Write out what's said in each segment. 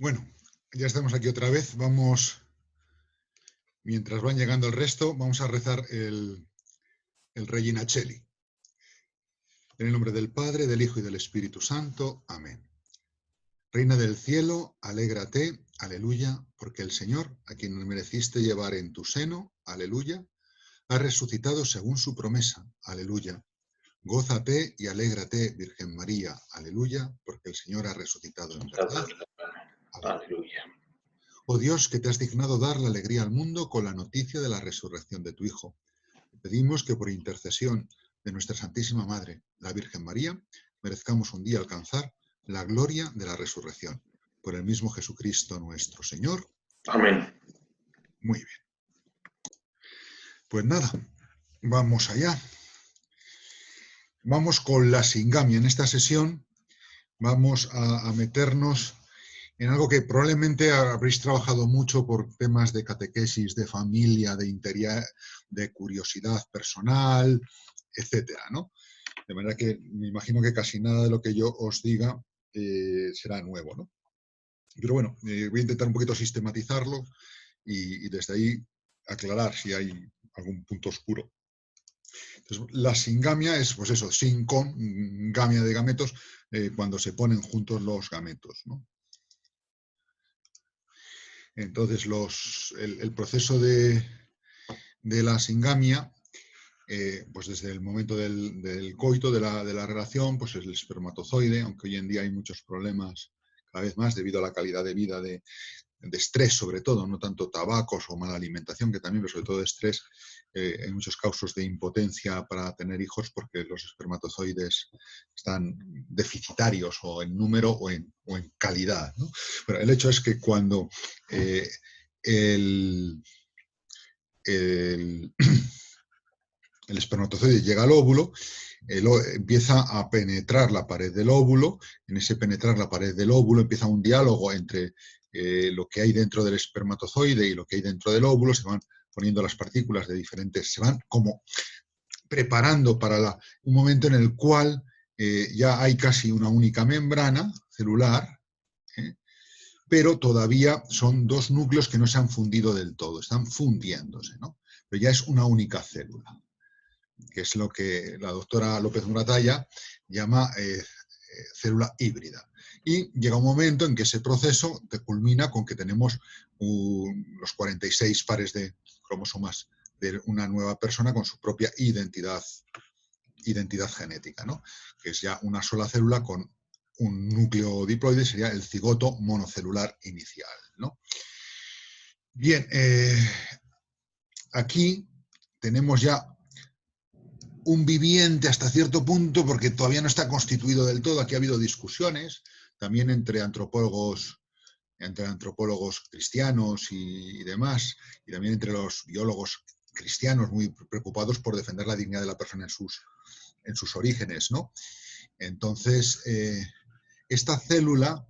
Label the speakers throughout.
Speaker 1: Bueno, ya estamos aquí otra vez. Vamos, mientras van llegando el resto, vamos a rezar el Regina Coeli. En el nombre del Padre, del Hijo y del Espíritu Santo. Amén. Reina del cielo, alégrate, aleluya, porque el Señor, a quien mereciste llevar en tu seno, aleluya, ha resucitado según su promesa, aleluya. Gózate y alégrate, Virgen María, aleluya, porque el Señor ha resucitado en verdad.
Speaker 2: Aleluya.
Speaker 1: Oh Dios, que te has dignado dar la alegría al mundo con la noticia de la resurrección de tu Hijo. Te pedimos que por intercesión de nuestra Santísima Madre, la Virgen María, merezcamos un día alcanzar la gloria de la resurrección. Por el mismo Jesucristo nuestro Señor.
Speaker 2: Amén.
Speaker 1: Muy bien. Pues nada, vamos allá. Vamos con la singamia. En esta sesión vamos a meternos en algo que probablemente habréis trabajado mucho por temas de catequesis, de familia, de interior, de curiosidad personal, etcétera, ¿no? De manera que me imagino que casi nada de lo que yo os diga será nuevo, ¿no? Pero bueno, voy a intentar un poquito sistematizarlo y desde ahí aclarar si hay algún punto oscuro. Entonces, la singamia es, pues eso, sin con, gamia de gametos, cuando se ponen juntos los gametos, ¿no? Entonces, el proceso de la singamia, pues desde el momento del coito, de la relación, pues el espermatozoide, aunque hoy en día hay muchos problemas cada vez más debido a la calidad de vida, de estrés sobre todo, no tanto tabacos o mala alimentación, que también, pero sobre todo de estrés, hay muchos casos de impotencia para tener hijos porque los espermatozoides están deficitarios o en número o en calidad, ¿no? Pero el hecho es que cuando el espermatozoide llega al óvulo, empieza a penetrar la pared del óvulo. En ese penetrar la pared del óvulo empieza un diálogo entre lo que hay dentro del espermatozoide y lo que hay dentro del óvulo. Se van poniendo las partículas de diferentes, se van como preparando para un momento en el cual ya hay casi una única membrana celular, pero todavía son dos núcleos que no se han fundido del todo, están fundiéndose, ¿no? Pero ya es una única célula, que es lo que la doctora López Muratalla llama célula híbrida. Y llega un momento en que ese proceso culmina con que tenemos los 46 pares de cromosomas de una nueva persona con su propia identidad genética, ¿no? Que es ya una sola célula con un núcleo diploide, sería el cigoto monocelular inicial, ¿no? Bien, aquí tenemos ya un viviente hasta cierto punto, porque todavía no está constituido del todo. Aquí ha habido discusiones también entre antropólogos cristianos y demás, y también entre los biólogos cristianos muy preocupados por defender la dignidad de la persona en sus orígenes, ¿no? Entonces, esta célula,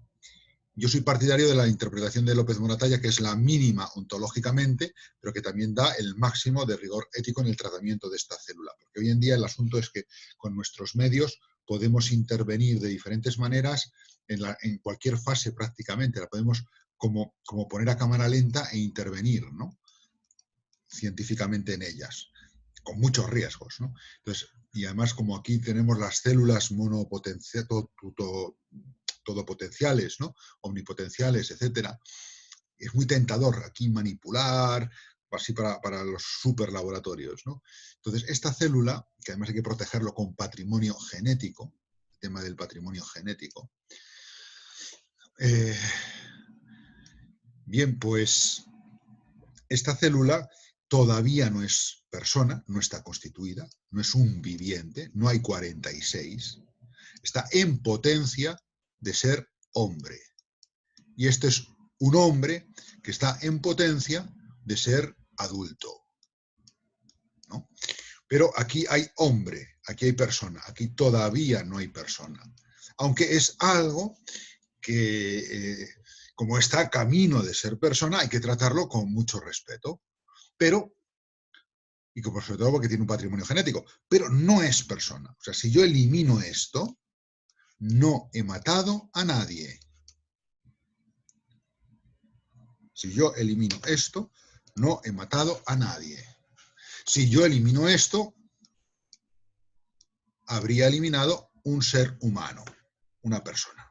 Speaker 1: yo soy partidario de la interpretación de López Muratalla, que es la mínima ontológicamente, pero que también da el máximo de rigor ético en el tratamiento de esta célula. Porque hoy en día el asunto es que con nuestros medios podemos intervenir de diferentes maneras en cualquier fase prácticamente. La podemos como poner a cámara lenta e intervenir, ¿no? Científicamente en ellas, con muchos riesgos, ¿no? Entonces, y además como aquí tenemos las células todopotenciales, ¿no? Omnipotenciales, etcétera, es muy tentador aquí manipular, así para los superlaboratorios, ¿no? Entonces, esta célula, que además hay que protegerlo con patrimonio genético, el tema del patrimonio genético, bien, pues esta célula todavía no es persona, no está constituida, no es un viviente, no hay 46, está en potencia de ser hombre. Y este es un hombre que está en potencia de ser adulto, ¿no? Pero aquí hay hombre, aquí hay persona, aquí todavía no hay persona. Aunque es algo que, como está a camino de ser persona, hay que tratarlo con mucho respeto. Pero, y sobre todo porque tiene un patrimonio genético, pero no es persona. O sea, si yo elimino esto, no he matado a nadie. Si yo elimino esto, no he matado a nadie. Si yo elimino esto, habría eliminado un ser humano, una persona.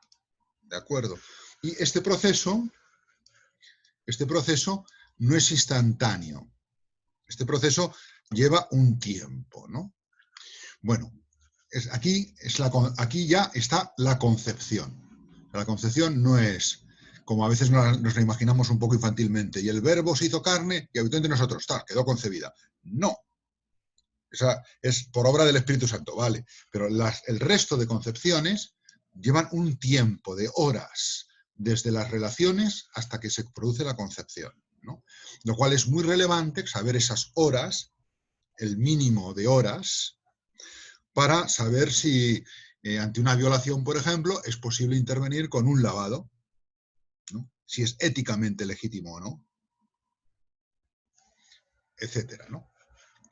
Speaker 1: ¿De acuerdo? Y este proceso no es instantáneo. Este proceso lleva un tiempo, ¿no? Bueno, aquí ya está la concepción. La concepción no es, como a veces nos la imaginamos un poco infantilmente, y el verbo se hizo carne y habitó entre nosotros, quedó concebida. No. Esa es por obra del Espíritu Santo, vale. Pero el resto de concepciones llevan un tiempo de horas, desde las relaciones hasta que se produce la concepción, ¿no? Lo cual es muy relevante saber esas horas, el mínimo de horas, para saber si ante una violación, por ejemplo, es posible intervenir con un lavado, ¿no? Si es éticamente legítimo o no, etcétera, ¿no?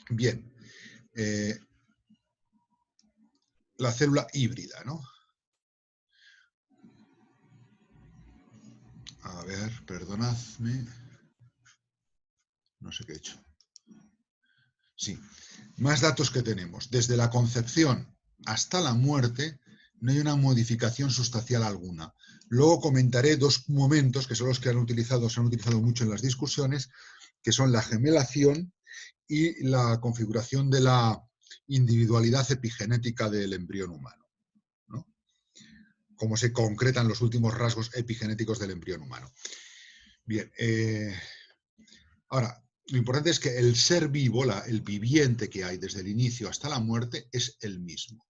Speaker 1: Bien, la célula híbrida, ¿no? A ver, perdonadme. No sé qué he hecho. Sí, más datos que tenemos. Desde la concepción hasta la muerte no hay una modificación sustancial alguna. Luego comentaré dos momentos que son los que se han utilizado mucho en las discusiones, que son la gemelación y la configuración de la individualidad epigenética del embrión humano, ¿no? Cómo se concretan los últimos rasgos epigenéticos del embrión humano. Bien, ahora, lo importante es que el ser vivo, el viviente que hay desde el inicio hasta la muerte, es el mismo.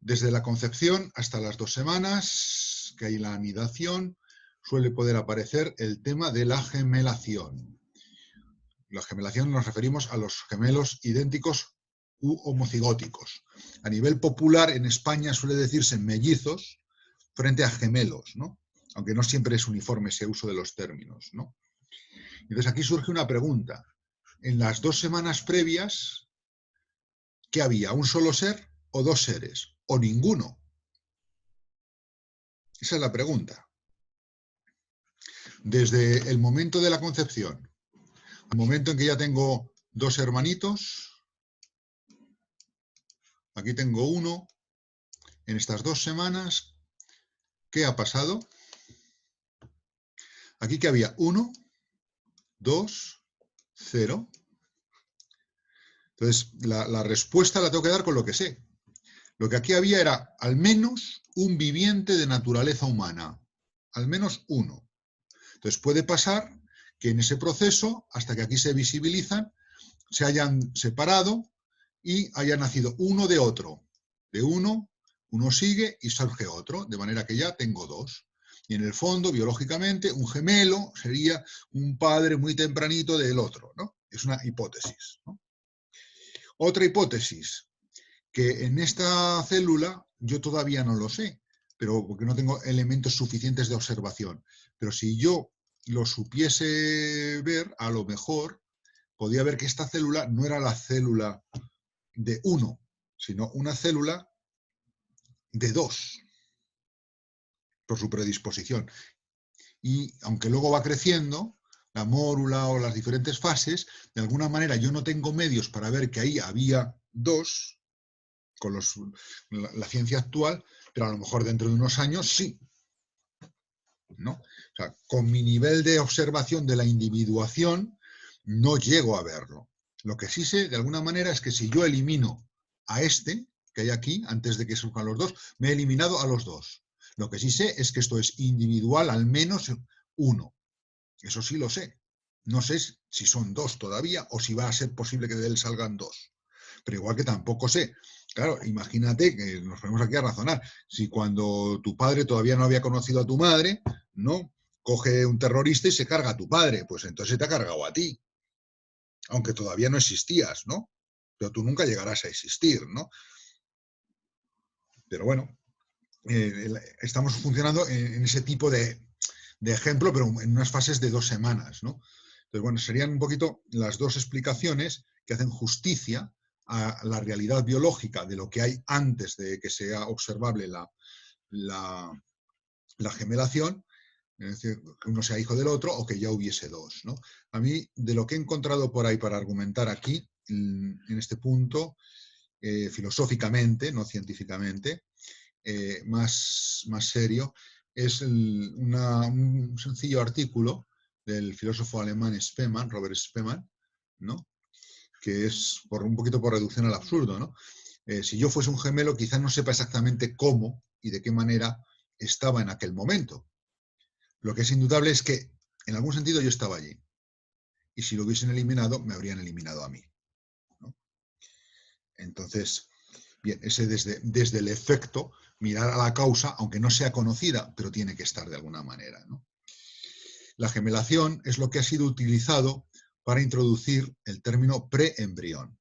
Speaker 1: Desde la concepción hasta las 2 semanas, que hay la anidación, suele poder aparecer el tema de la gemelación. La gemelación nos referimos a los gemelos idénticos u homocigóticos. A nivel popular, en España suele decirse mellizos frente a gemelos, ¿no? Aunque no siempre es uniforme ese uso de los términos, ¿no? Entonces aquí surge una pregunta. En las 2 semanas previas, ¿qué había? ¿Un solo ser o 2 seres? ¿O ninguno? Esa es la pregunta. Desde el momento de la concepción, al momento en que ya tengo 2 hermanitos, aquí tengo uno, en estas 2 semanas, ¿qué ha pasado? Aquí que había 1, 2, 0. Entonces, la respuesta la tengo que dar con lo que sé. Lo que aquí había era al menos un viviente de naturaleza humana. Al menos uno. Entonces puede pasar que en ese proceso, hasta que aquí se visibilizan, se hayan separado y haya nacido uno de otro. De uno sigue y surge otro, de manera que ya tengo 2. Y en el fondo, biológicamente, un gemelo sería un padre muy tempranito del otro, ¿no? Es una hipótesis, ¿no? Otra hipótesis, que en esta célula yo todavía no lo sé, pero porque no tengo elementos suficientes de observación. Pero si yo lo supiese ver, a lo mejor podía ver que esta célula no era la célula de 1, sino una célula de 2, por su predisposición. Y aunque luego va creciendo, la mórula o las diferentes fases, de alguna manera yo no tengo medios para ver que ahí había 2, con la ciencia actual, pero a lo mejor dentro de unos años sí, ¿no? O sea, con mi nivel de observación de la individuación no llego a verlo. Lo que sí sé, de alguna manera, es que si yo elimino a este que hay aquí, antes de que surjan los 2, me he eliminado a los 2. Lo que sí sé es que esto es individual, al menos 1. Eso sí lo sé. No sé si son 2 todavía o si va a ser posible que de él salgan 2. Pero igual que tampoco sé. Claro, imagínate que nos ponemos aquí a razonar. Si cuando tu padre todavía no había conocido a tu madre, ¿no? Coge un terrorista y se carga a tu padre, pues entonces te ha cargado a ti. Aunque todavía no existías, ¿no? Pero tú nunca llegarás a existir, ¿no? Pero bueno, estamos funcionando en ese tipo de ejemplo, pero en unas fases de 2 semanas, ¿no? Entonces, bueno, serían un poquito las 2 explicaciones que hacen justicia a la realidad biológica de lo que hay antes de que sea observable la gemelación Es decir, que uno sea hijo del otro o que ya hubiese dos, ¿no? A mí, de lo que he encontrado por ahí para argumentar aquí, en este punto, filosóficamente, no científicamente, más serio, es un sencillo artículo del filósofo alemán Spemann, Robert Spemann, ¿no? Que es un poquito por reducción al absurdo, ¿no? Si yo fuese un gemelo, quizás no sepa exactamente cómo y de qué manera estaba en aquel momento. Lo que es indudable es que, en algún sentido, yo estaba allí. Y si lo hubiesen eliminado, me habrían eliminado a mí, ¿no? Entonces, bien, ese desde el efecto, mirar a la causa, aunque no sea conocida, pero tiene que estar de alguna manera, ¿no? La gemelación es lo que ha sido utilizado para introducir el término preembrión.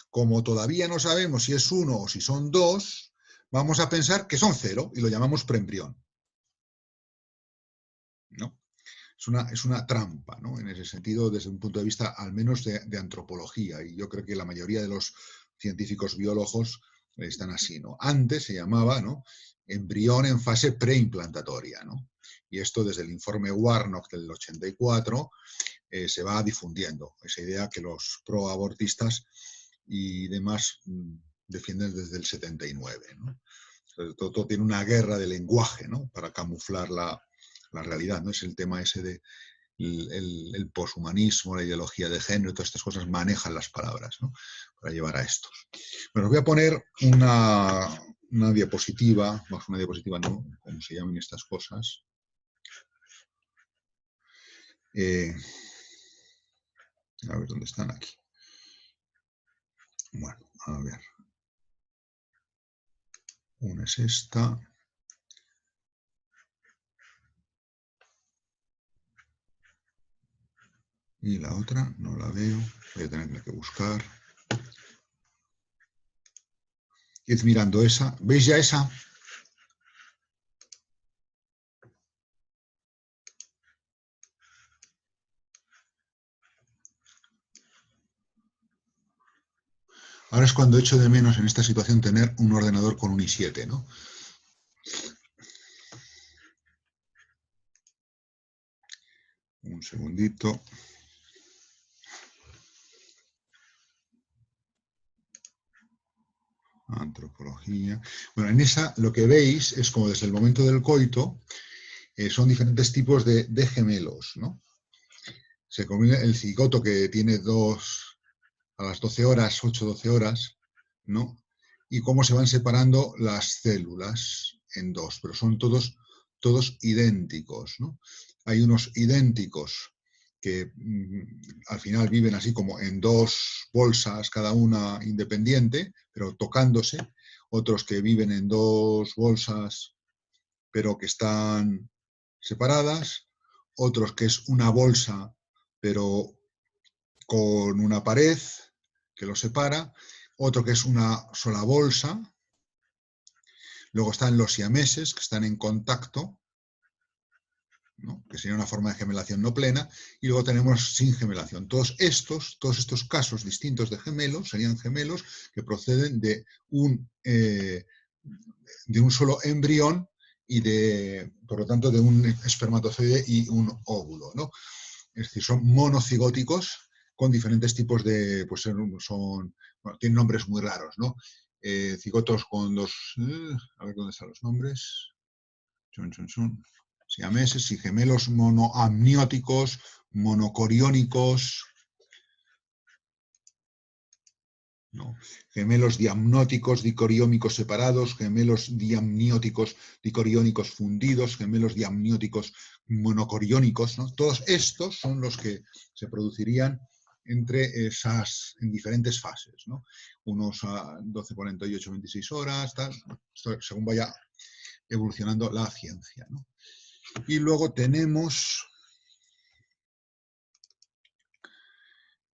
Speaker 1: Como todavía no sabemos si es uno o si son dos, vamos a pensar que son cero y lo llamamos preembrión, ¿no? Es una trampa, ¿no? En ese sentido, desde un punto de vista al menos de antropología, y yo creo que la mayoría de los científicos biólogos están así, ¿no? Antes se llamaba, ¿no?, embrión en fase preimplantatoria, ¿no? Y esto desde el informe Warnock del 84 se va difundiendo, esa idea que los proabortistas y demás defienden desde el 79, ¿no? Todo tiene una guerra de lenguaje, ¿no?, para camuflar la realidad, ¿no? Es el tema ese de el poshumanismo, la ideología de género, todas estas cosas manejan las palabras, ¿no?, para llevar a estos. Bueno, os voy a poner una diapositiva, más una diapositiva, no, como se llaman estas cosas. A ver dónde están aquí. Bueno, a ver. Una es esta. Y la otra no la veo. Voy a tener que buscar. Id mirando esa. ¿Veis ya esa? Ahora es cuando echo de menos en esta situación tener un ordenador con un i7, ¿no? Un segundito. Antropología. Bueno, en esa lo que veis es como desde el momento del coito son diferentes tipos de gemelos, ¿no? Se combina el cigoto que tiene a las 12 horas, 8-12 horas, ¿no? Y cómo se van separando las células en dos, pero son todos idénticos, ¿no? Hay unos idénticos que al final viven así como en dos bolsas, cada una independiente, pero tocándose, otros que viven en dos bolsas, pero que están separadas, otros que es una bolsa, pero con una pared que los separa, otro que es una sola bolsa, luego están los siameses, que están en contacto, ¿no?, que sería una forma de gemelación no plena, y luego tenemos sin gemelación. Todos estos casos distintos de gemelos serían gemelos que proceden de un solo embrión y por lo tanto, de un espermatozoide y un óvulo, ¿no? Es decir, son monocigóticos con diferentes tipos de, pues bueno, tienen nombres muy raros, ¿no? Cigotos con a ver dónde están los nombres. Siameses y gemelos monoamnióticos, monocoriónicos, ¿no? Gemelos diamnóticos, dicoriómicos separados, gemelos diamnióticos, dicoriónicos fundidos, gemelos diamnióticos monocoriónicos, ¿no? Todos estos son los que se producirían en diferentes fases, ¿no? Unos a 12, 48, 26 horas, tal, según vaya evolucionando la ciencia, ¿no? Y luego tenemos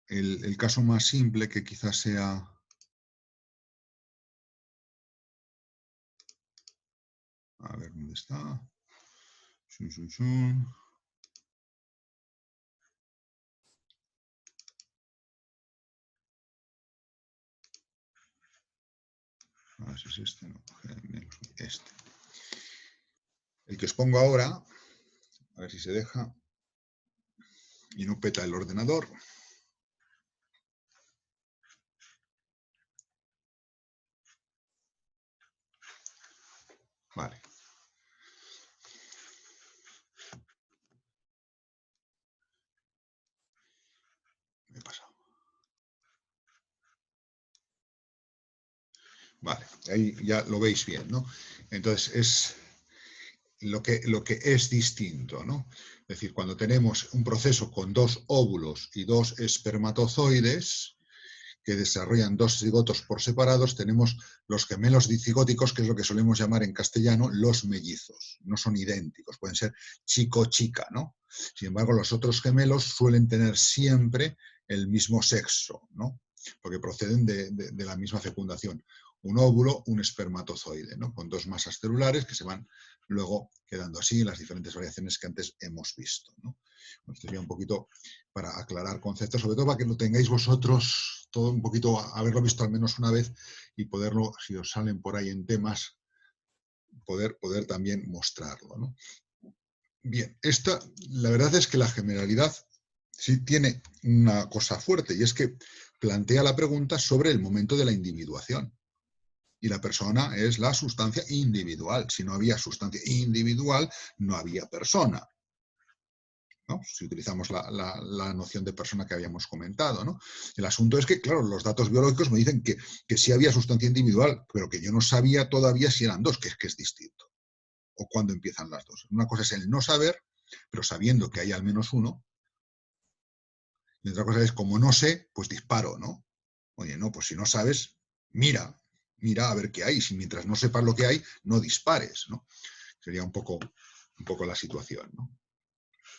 Speaker 1: el caso más simple, que quizás sea... A ver, ¿dónde está? A ver si es este, no, este. El que os pongo ahora, a ver si se deja, y no peta el ordenador. Vale. Me he pasado. Vale, ahí ya lo veis bien, ¿no? Entonces es lo que es distinto, ¿no? Es decir, cuando tenemos un proceso con dos óvulos y dos espermatozoides que desarrollan dos cigotos por separados, tenemos los gemelos dicigóticos, que es lo que solemos llamar en castellano los mellizos. No son idénticos, pueden ser chico-chica, ¿no? Sin embargo, los otros gemelos suelen tener siempre el mismo sexo, ¿no? Porque proceden de la misma fecundación. Un óvulo, un espermatozoide, ¿no? Con dos masas celulares que se van luego quedando así en las diferentes variaciones que antes hemos visto, ¿no? Bueno, esto sería un poquito para aclarar conceptos, sobre todo para que lo tengáis vosotros todo un poquito, haberlo visto al menos una vez y poderlo, si os salen por ahí en temas, poder también mostrarlo, ¿no? Bien, la verdad es que la generalidad sí tiene una cosa fuerte, y es que plantea la pregunta sobre el momento de la individuación. Y la persona es la sustancia individual. Si no había sustancia individual, no había persona, ¿no? Si utilizamos la noción de persona que habíamos comentado, ¿no? El asunto es que, claro, los datos biológicos me dicen que sí había sustancia individual, pero que yo no sabía todavía si eran dos, que es distinto, o cuándo empiezan las dos. Una cosa es el no saber, pero sabiendo que hay al menos uno, y otra cosa es, como no sé, pues disparo, ¿no? Oye, no, pues si no sabes, mira a ver qué hay. Si mientras no sepas lo que hay, no dispares, ¿no? Sería un poco la situación, ¿no?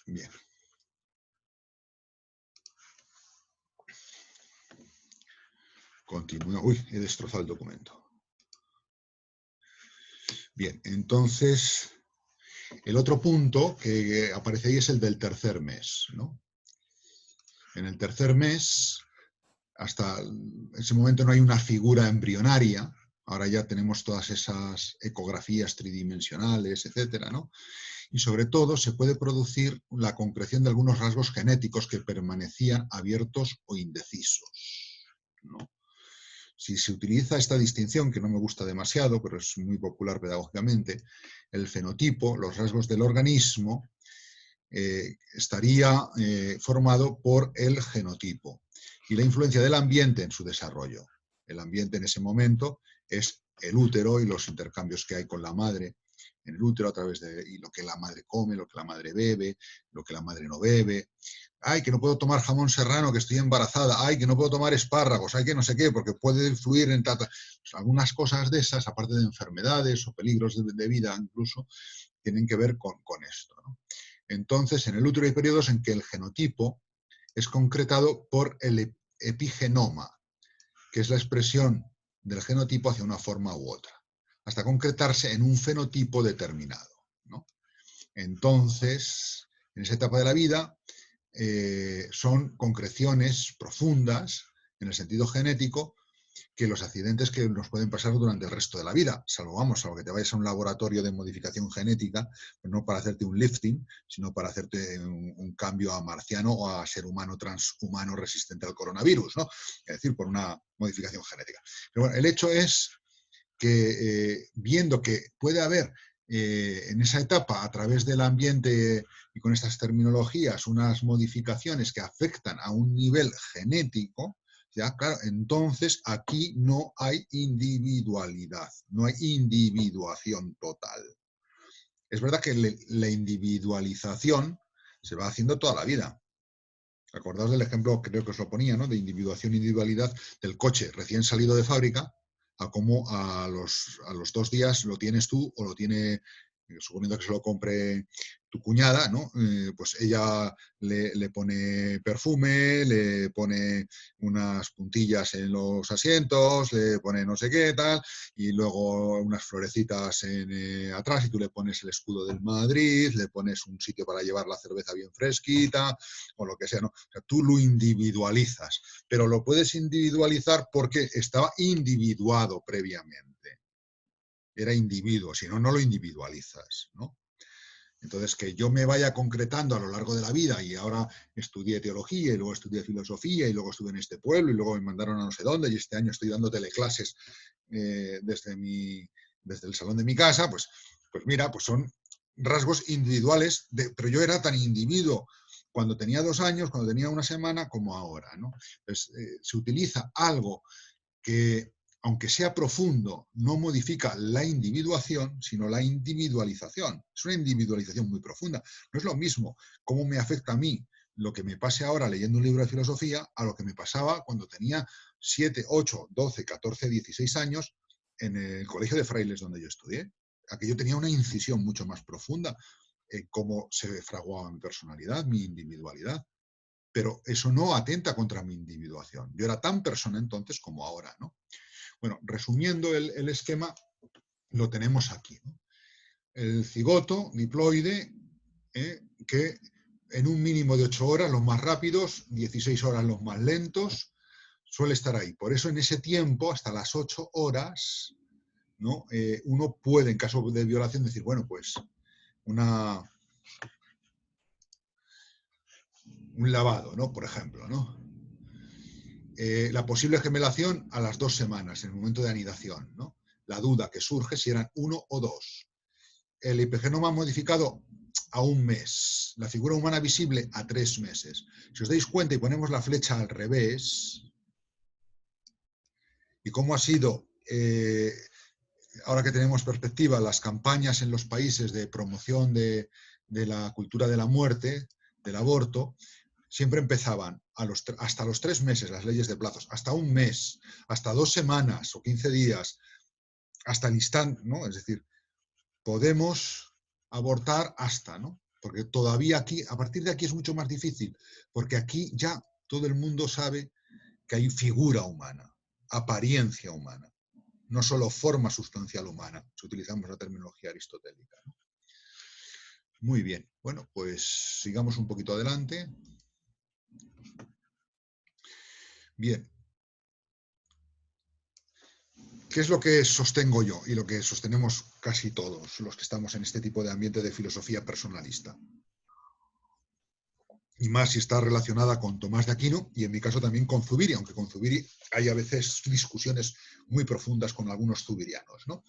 Speaker 1: Bien. Continúa. Uy, he destrozado el documento. Bien, entonces, el otro punto que aparece ahí es el del tercer mes, ¿no? En el tercer mes, hasta ese momento no hay una figura embrionaria. Ahora ya tenemos todas esas ecografías tridimensionales, etcétera, ¿no? Y sobre todo se puede producir la concreción de algunos rasgos genéticos que permanecían abiertos o indecisos, ¿no? Si se utiliza esta distinción, que no me gusta demasiado, pero es muy popular pedagógicamente, el fenotipo, los rasgos del organismo, estaría formado por el genotipo y la influencia del ambiente en su desarrollo. El ambiente en ese momento es el útero y los intercambios que hay con la madre en el útero a través de y lo que la madre come, lo que la madre bebe, lo que la madre no bebe. Ay, que no puedo tomar jamón serrano, que estoy embarazada. Ay, que no puedo tomar espárragos. Ay, que no sé qué, porque puede influir en pues algunas cosas de esas, aparte de enfermedades o peligros de vida incluso, tienen que ver con esto, ¿no? Entonces, en el útero hay periodos en que el genotipo es concretado por el epigenoma, que es la expresión del genotipo hacia una forma u otra, hasta concretarse en un fenotipo determinado, ¿no? Entonces, en esa etapa de la vida son concreciones profundas en el sentido genético que los accidentes que nos pueden pasar durante el resto de la vida, salvo que te vayas a un laboratorio de modificación genética, pues no para hacerte un lifting, sino para hacerte un cambio a marciano o a ser humano transhumano resistente al coronavirus, ¿no? Es decir, por una modificación genética. Pero bueno, el hecho es que viendo que puede haber en esa etapa, a través del ambiente y con estas terminologías, unas modificaciones que afectan a un nivel genético, ya, claro, entonces aquí no hay individualidad, no hay individuación total. Es verdad que la individualización se va haciendo toda la vida. Acordaos del ejemplo, creo que os lo ponía, ¿no? De individuación e individualidad del coche recién salido de fábrica, a cómo a los 2 días lo tienes tú o lo tiene, suponiendo que se lo compre tu cuñada, ¿no? Pues ella le pone perfume, le pone unas puntillas en los asientos, le pone no sé qué, tal, y luego unas florecitas atrás y tú le pones el escudo del Madrid, le pones un sitio para llevar la cerveza bien fresquita o lo que sea, ¿no? O sea, tú lo individualizas, pero lo puedes individualizar porque estaba individuado previamente. Era individuo, si no, no lo individualizas, ¿no? Entonces, que yo me vaya concretando a lo largo de la vida y ahora estudié teología y luego estudié filosofía y luego estuve en este pueblo y luego me mandaron a no sé dónde y este año estoy dando teleclases desde el salón de mi casa, pues mira, pues son rasgos individuales, pero yo era tan individuo cuando tenía 2 años, cuando tenía 1 semana, como ahora, ¿no? Pues, se utiliza algo que, aunque sea profundo, no modifica la individuación, sino la individualización. Es una individualización muy profunda. No es lo mismo cómo me afecta a mí lo que me pase ahora leyendo un libro de filosofía a lo que me pasaba cuando tenía 7, 8, 12, 14, 16 años en el colegio de frailes donde yo estudié. Aquello tenía una incisión mucho más profunda en cómo se fraguaba mi personalidad, mi individualidad. Pero eso no atenta contra mi individuación. Yo era tan persona entonces como ahora, ¿no? Bueno, resumiendo el esquema, lo tenemos aquí, ¿no? El cigoto diploide, que en un mínimo de 8 horas, los más rápidos, 16 horas los más lentos, suele estar ahí. Por eso en ese tiempo, hasta las 8 horas, ¿no? Uno puede, en caso de violación, decir, bueno, pues un lavado, ¿no? Por ejemplo, ¿no? La posible gemelación a las 2 semanas, en el momento de anidación, ¿no? La duda que surge si eran 1 o 2. El hipergenoma modificado a 1 mes. La figura humana visible a 3 meses. Si os dais cuenta y ponemos la flecha al revés, y cómo ha sido, ahora que tenemos perspectiva, las campañas en los países de promoción de la cultura de la muerte, del aborto, siempre empezaban hasta los 3 meses las leyes de plazos, hasta 1 mes, hasta 2 semanas o 15 días, hasta el instante, ¿no? Es decir, podemos abortar hasta, ¿no? Porque todavía aquí, a partir de aquí es mucho más difícil, porque aquí ya todo el mundo sabe que hay figura humana, apariencia humana, no solo forma sustancial humana, si utilizamos la terminología aristotélica, ¿no? Muy bien, bueno, pues sigamos un poquito adelante. Bien. ¿Qué es lo que sostengo yo y lo que sostenemos casi todos los que estamos en este tipo de ambiente de filosofía personalista? Y más si está relacionada con Tomás de Aquino y en mi caso también con Zubiri, aunque con Zubiri hay a veces discusiones muy profundas con algunos zubirianos, ¿no?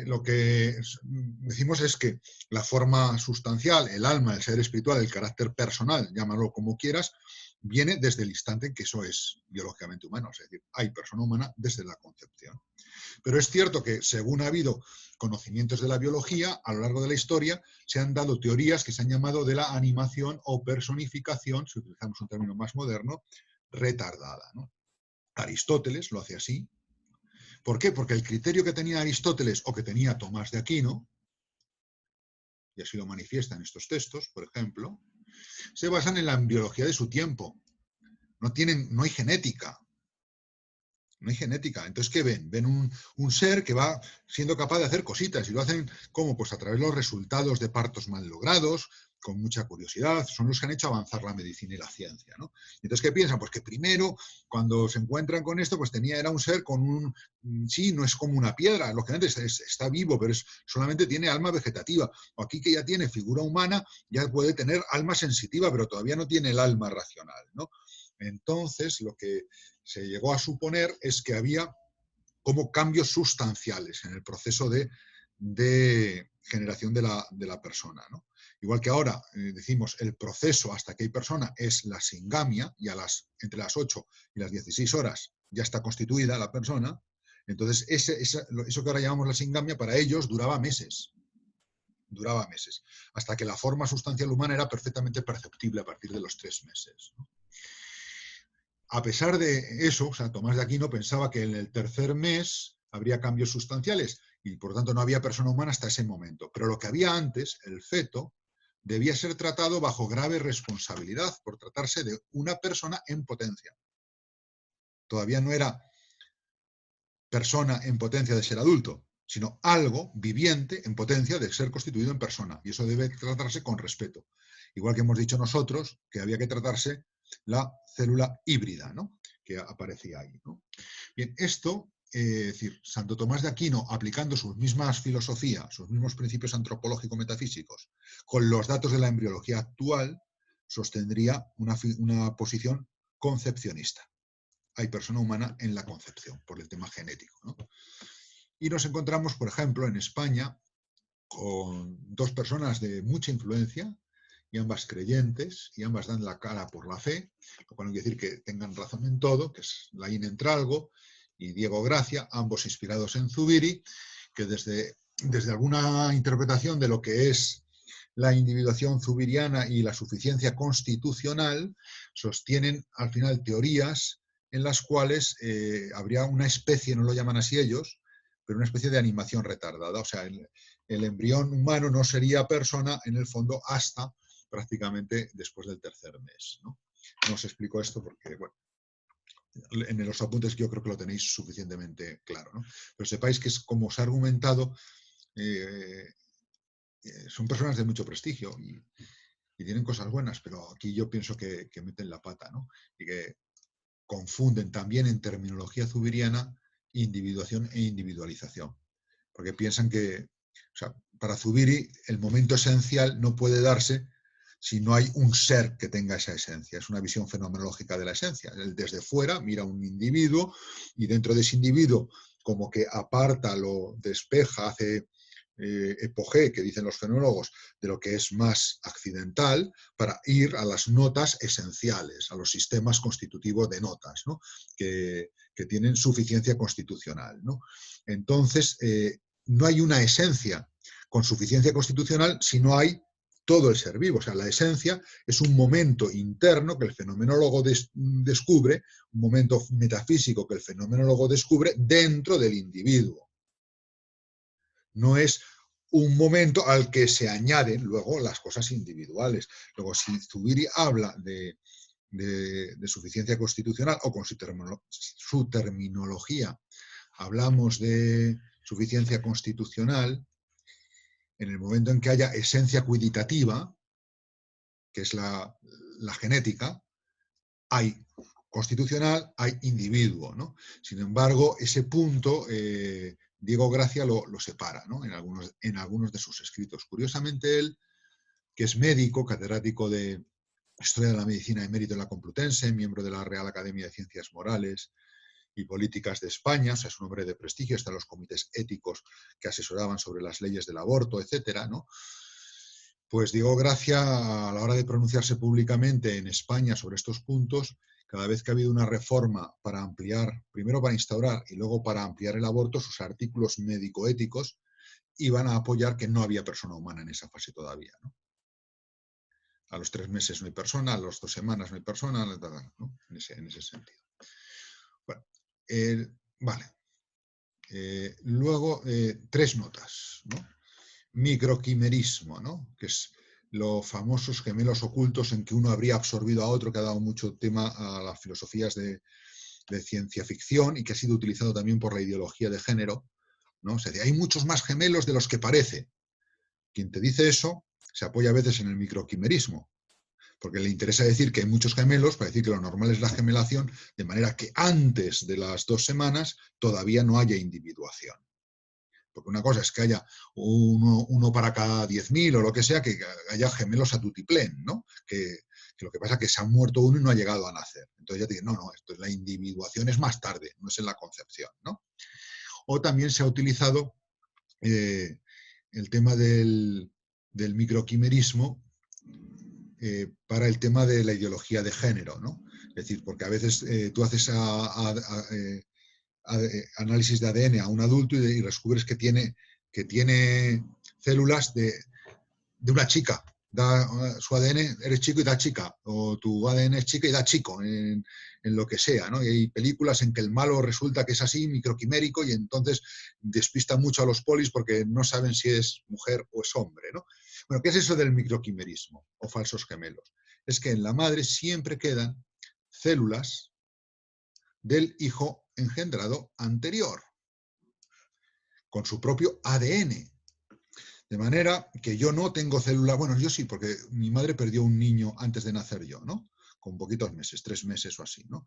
Speaker 1: Lo que decimos es que la forma sustancial, el alma, el ser espiritual, el carácter personal, llámalo como quieras, viene desde el instante en que eso es biológicamente humano, es decir, hay persona humana desde la concepción. Pero es cierto que según ha habido conocimientos de la biología, a lo largo de la historia se han dado teorías que se han llamado de la animación o personificación, si utilizamos un término más moderno, retardada, ¿no? Aristóteles lo hace así. ¿Por qué? Porque el criterio que tenía Aristóteles o que tenía Tomás de Aquino, y así lo manifiesta en estos textos, por ejemplo, se basan en la biología de su tiempo. No hay genética. No hay genética. Entonces, ¿qué ven? Ven un ser que va siendo capaz de hacer cositas. Y lo hacen, ¿cómo? Pues a través de los resultados de partos mal logrados, con mucha curiosidad. Son los que han hecho avanzar la medicina y la ciencia, ¿no? Entonces, ¿qué piensan? Pues que primero, cuando se encuentran con esto, pues era un ser con sí, no es como una piedra. Lógicamente está vivo, pero solamente tiene alma vegetativa. O aquí que ya tiene figura humana, ya puede tener alma sensitiva, pero todavía no tiene el alma racional, ¿no? Entonces, lo que se llegó a suponer es que había como cambios sustanciales en el proceso de generación de la persona, ¿no? Igual que ahora decimos el proceso hasta que hay persona es la singamia y entre las 8 y las 16 horas ya está constituida la persona, entonces eso que ahora llamamos la singamia para ellos duraba meses, hasta que la forma sustancial humana era perfectamente perceptible a partir de los 3 meses, ¿no? A pesar de eso, o sea, Tomás de Aquino pensaba que en el tercer mes habría cambios sustanciales y por tanto no había persona humana hasta ese momento. Pero lo que había antes, el feto, debía ser tratado bajo grave responsabilidad por tratarse de una persona en potencia. Todavía no era persona en potencia de ser adulto, sino algo viviente en potencia de ser constituido en persona. Y eso debe tratarse con respeto. Igual que hemos dicho nosotros que había que tratarse la célula híbrida, ¿no? Que aparecía ahí, ¿no? Bien, esto es decir, Santo Tomás de Aquino, aplicando sus mismas filosofías, sus mismos principios antropológico-metafísicos, con los datos de la embriología actual, sostendría una posición concepcionista. Hay persona humana en la concepción, por el tema genético, ¿no? Y nos encontramos, por ejemplo, en España, con dos personas de mucha influencia, y ambas creyentes, y ambas dan la cara por la fe, lo cual no quiere decir que tengan razón en todo, que es Laín Entralgo y Diego Gracia, ambos inspirados en Zubiri, que desde alguna interpretación de lo que es la individuación zubiriana y la suficiencia constitucional, sostienen al final teorías en las cuales habría una especie, no lo llaman así ellos, pero una especie de animación retardada. O sea, el embrión humano no sería persona en el fondo hasta prácticamente después del tercer mes, ¿no? No os explico esto porque, bueno, en los apuntes yo creo que lo tenéis suficientemente claro, ¿no? Pero sepáis que es como os ha argumentado, son personas de mucho prestigio y tienen cosas buenas, pero aquí yo pienso que meten la pata, ¿no? Y que confunden también en terminología zubiriana individuación e individualización, porque piensan que, o sea, para Zubiri el momento esencial no puede darse si no hay un ser que tenga esa esencia. Es una visión fenomenológica de la esencia. Él desde fuera mira a un individuo y dentro de ese individuo como que aparta, lo despeja, hace epogé, que dicen los fenólogos, de lo que es más accidental, para ir a las notas esenciales, a los sistemas constitutivos de notas, ¿no? que tienen suficiencia constitucional, ¿no? Entonces, no hay una esencia con suficiencia constitucional si no hay todo el ser vivo. O sea, la esencia es un momento interno que el fenomenólogo descubre, un momento metafísico que el fenomenólogo descubre dentro del individuo. No es un momento al que se añaden luego las cosas individuales. Luego, si Zubiri habla de suficiencia constitucional o con su terminología hablamos de suficiencia constitucional, en el momento en que haya esencia cuiditativa, que es la genética, hay constitucional, hay individuo, ¿no? Sin embargo, ese punto Diego Gracia lo separa, ¿no? en algunos de sus escritos. Curiosamente, él, que es médico, catedrático de Historia de la Medicina emérito en la Complutense, miembro de la Real Academia de Ciencias Morales y Políticas de España, o sea, es un hombre de prestigio, está en los comités éticos que asesoraban sobre las leyes del aborto, etcétera, ¿no? Pues Diego Gracia, a la hora de pronunciarse públicamente en España sobre estos puntos, cada vez que ha habido una reforma para ampliar, primero para instaurar y luego para ampliar el aborto, sus artículos médico-éticos iban a apoyar que no había persona humana en esa fase todavía, ¿no? A los 3 meses no hay persona, a las 2 semanas no hay persona, ¿no? en ese sentido. Bueno, vale. Luego, 3 notas, ¿no? Microquimerismo, ¿no? Que es los famosos gemelos ocultos en que uno habría absorbido a otro, que ha dado mucho tema a las filosofías de ciencia ficción y que ha sido utilizado también por la ideología de género, ¿no? O sea, hay muchos más gemelos de los que parece. Quien te dice eso se apoya a veces en el microquimerismo, porque le interesa decir que hay muchos gemelos para decir que lo normal es la gemelación, de manera que antes de las 2 semanas todavía no haya individuación. Porque una cosa es que haya uno para cada 10.000 o lo que sea, que haya gemelos a tutiplén, ¿no? Que lo que pasa es que se ha muerto uno y no ha llegado a nacer. Entonces ya te dicen, no, esto es la individuación es más tarde, no es en la concepción, ¿no? O también se ha utilizado el tema del microquimerismo para el tema de la ideología de género, ¿no? Es decir, porque a veces tú haces análisis de ADN a un adulto y descubres que tiene células de una chica. Da su ADN, eres chico y da chica, o tu ADN es chica y da chico, en lo que sea, ¿no? Y hay películas en que el malo resulta que es así, microquimérico, y entonces despista mucho a los polis porque no saben si es mujer o es hombre, ¿no? Bueno, ¿qué es eso del microquimerismo o falsos gemelos? Es que en la madre siempre quedan células del hijo engendrado anterior, con su propio ADN. De manera que yo no tengo células, bueno, yo sí, porque mi madre perdió un niño antes de nacer yo, ¿no? Con poquitos meses, 3 meses o así, ¿no?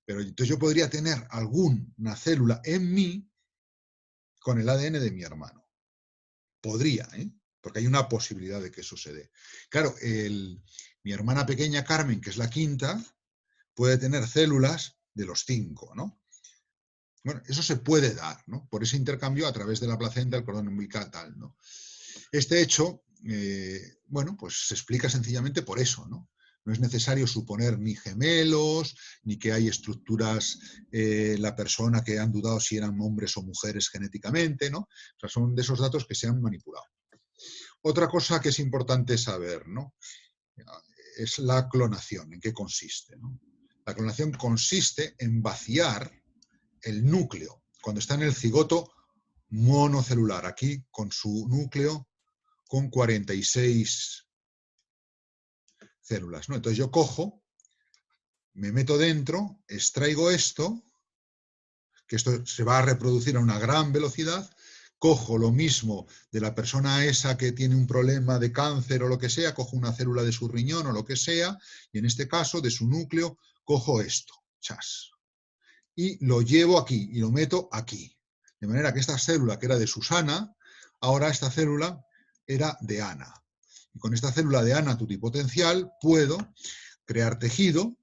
Speaker 1: Pero entonces yo podría tener alguna célula en mí con el ADN de mi hermano. Podría, ¿eh? Porque hay una posibilidad de que eso se dé. Claro, mi hermana pequeña Carmen, que es la quinta, puede tener células de los 5, ¿no? Bueno, eso se puede dar, ¿no? Por ese intercambio a través de la placenta, el cordón umbilical, tal, ¿no? Este hecho, bueno, pues se explica sencillamente por eso, ¿no? No es necesario suponer ni gemelos, ni que hay estructuras, la persona que han dudado si eran hombres o mujeres genéticamente, ¿no? O sea, son de esos datos que se han manipulado. Otra cosa que es importante saber, ¿no? Es la clonación, ¿en qué consiste? ¿No? La clonación consiste en vaciar el núcleo, cuando está en el cigoto monocelular, aquí con su núcleo con 46 células, ¿no? Entonces yo cojo, me meto dentro, extraigo esto, que esto se va a reproducir a una gran velocidad, cojo lo mismo de la persona esa que tiene un problema de cáncer o lo que sea, cojo una célula de su riñón o lo que sea, y en este caso de su núcleo cojo esto, chas, y lo llevo aquí y lo meto aquí. De manera que esta célula que era de Susana, ahora esta célula era de Ana. Y con esta célula de Ana tutipotencial puedo crear tejido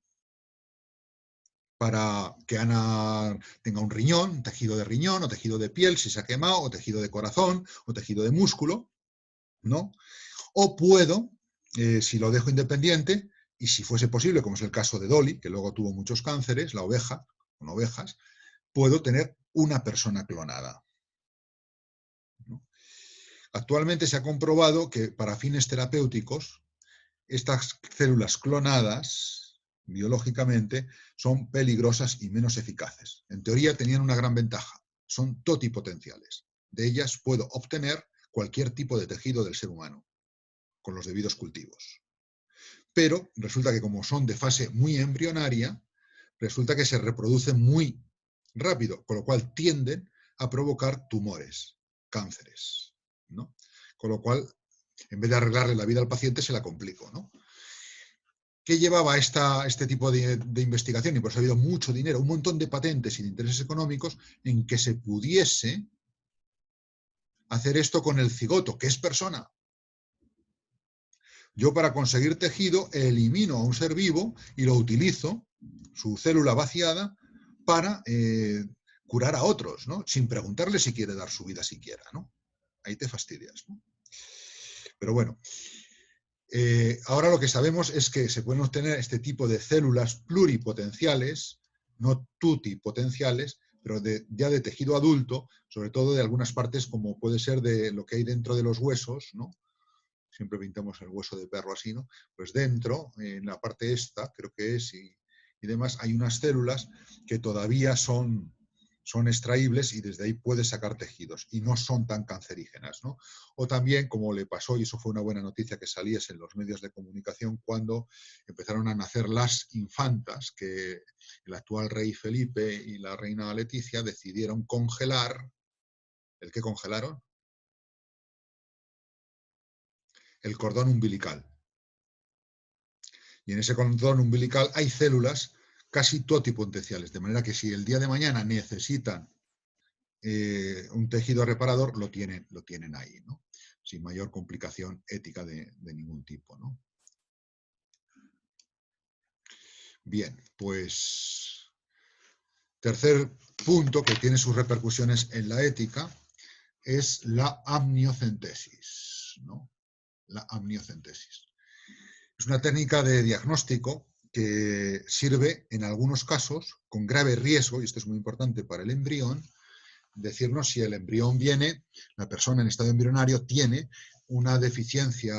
Speaker 1: para que Ana tenga un riñón, tejido de riñón o tejido de piel si se ha quemado, o tejido de corazón o tejido de músculo, ¿no? O puedo, si lo dejo independiente, y si fuese posible, como es el caso de Dolly, que luego tuvo muchos cánceres, la oveja, con ovejas, puedo tener una persona clonada, ¿no? Actualmente se ha comprobado que para fines terapéuticos estas células clonadas biológicamente son peligrosas y menos eficaces. En teoría tenían una gran ventaja, son totipotenciales. De ellas puedo obtener cualquier tipo de tejido del ser humano con los debidos cultivos. Pero resulta que como son de fase muy embrionaria, resulta que se reproducen muy rápido, con lo cual tienden a provocar tumores, cánceres, ¿no? Con lo cual, en vez de arreglarle la vida al paciente, se la complico, ¿no? ¿Qué llevaba este tipo de investigación? Y por eso ha habido mucho dinero, un montón de patentes y de intereses económicos en que se pudiese hacer esto con el cigoto, que es persona. Yo para conseguir tejido elimino a un ser vivo y lo utilizo, su célula vaciada, para curar a otros, ¿no? Sin preguntarle si quiere dar su vida siquiera, ¿no? Ahí te fastidias, ¿no? Pero bueno, ahora lo que sabemos es que se pueden obtener este tipo de células pluripotenciales, no tutipotenciales, pero ya de tejido adulto, sobre todo de algunas partes como puede ser de lo que hay dentro de los huesos, ¿no? Siempre pintamos el hueso de perro así, ¿no? Pues dentro, en la parte esta, creo que es, y demás, hay unas células que todavía son extraíbles y desde ahí puedes sacar tejidos y no son tan cancerígenas, ¿no? O también, como le pasó, y eso fue una buena noticia que saliese en los medios de comunicación, cuando empezaron a nacer las infantas, que el actual rey Felipe y la reina Leticia decidieron congelar. ¿El qué congelaron? El cordón umbilical. Y en ese cordón umbilical hay células casi totipotenciales, de manera que si el día de mañana necesitan un tejido reparador, lo tienen ahí, ¿no? Sin mayor complicación ética de ningún tipo, ¿no? Bien, pues tercer punto que tiene sus repercusiones en la ética es la amniocentesis, ¿no? La amniocentesis. Es una técnica de diagnóstico que sirve en algunos casos con grave riesgo, y esto es muy importante para el embrión, decirnos si el embrión viene, la persona en estado embrionario tiene una deficiencia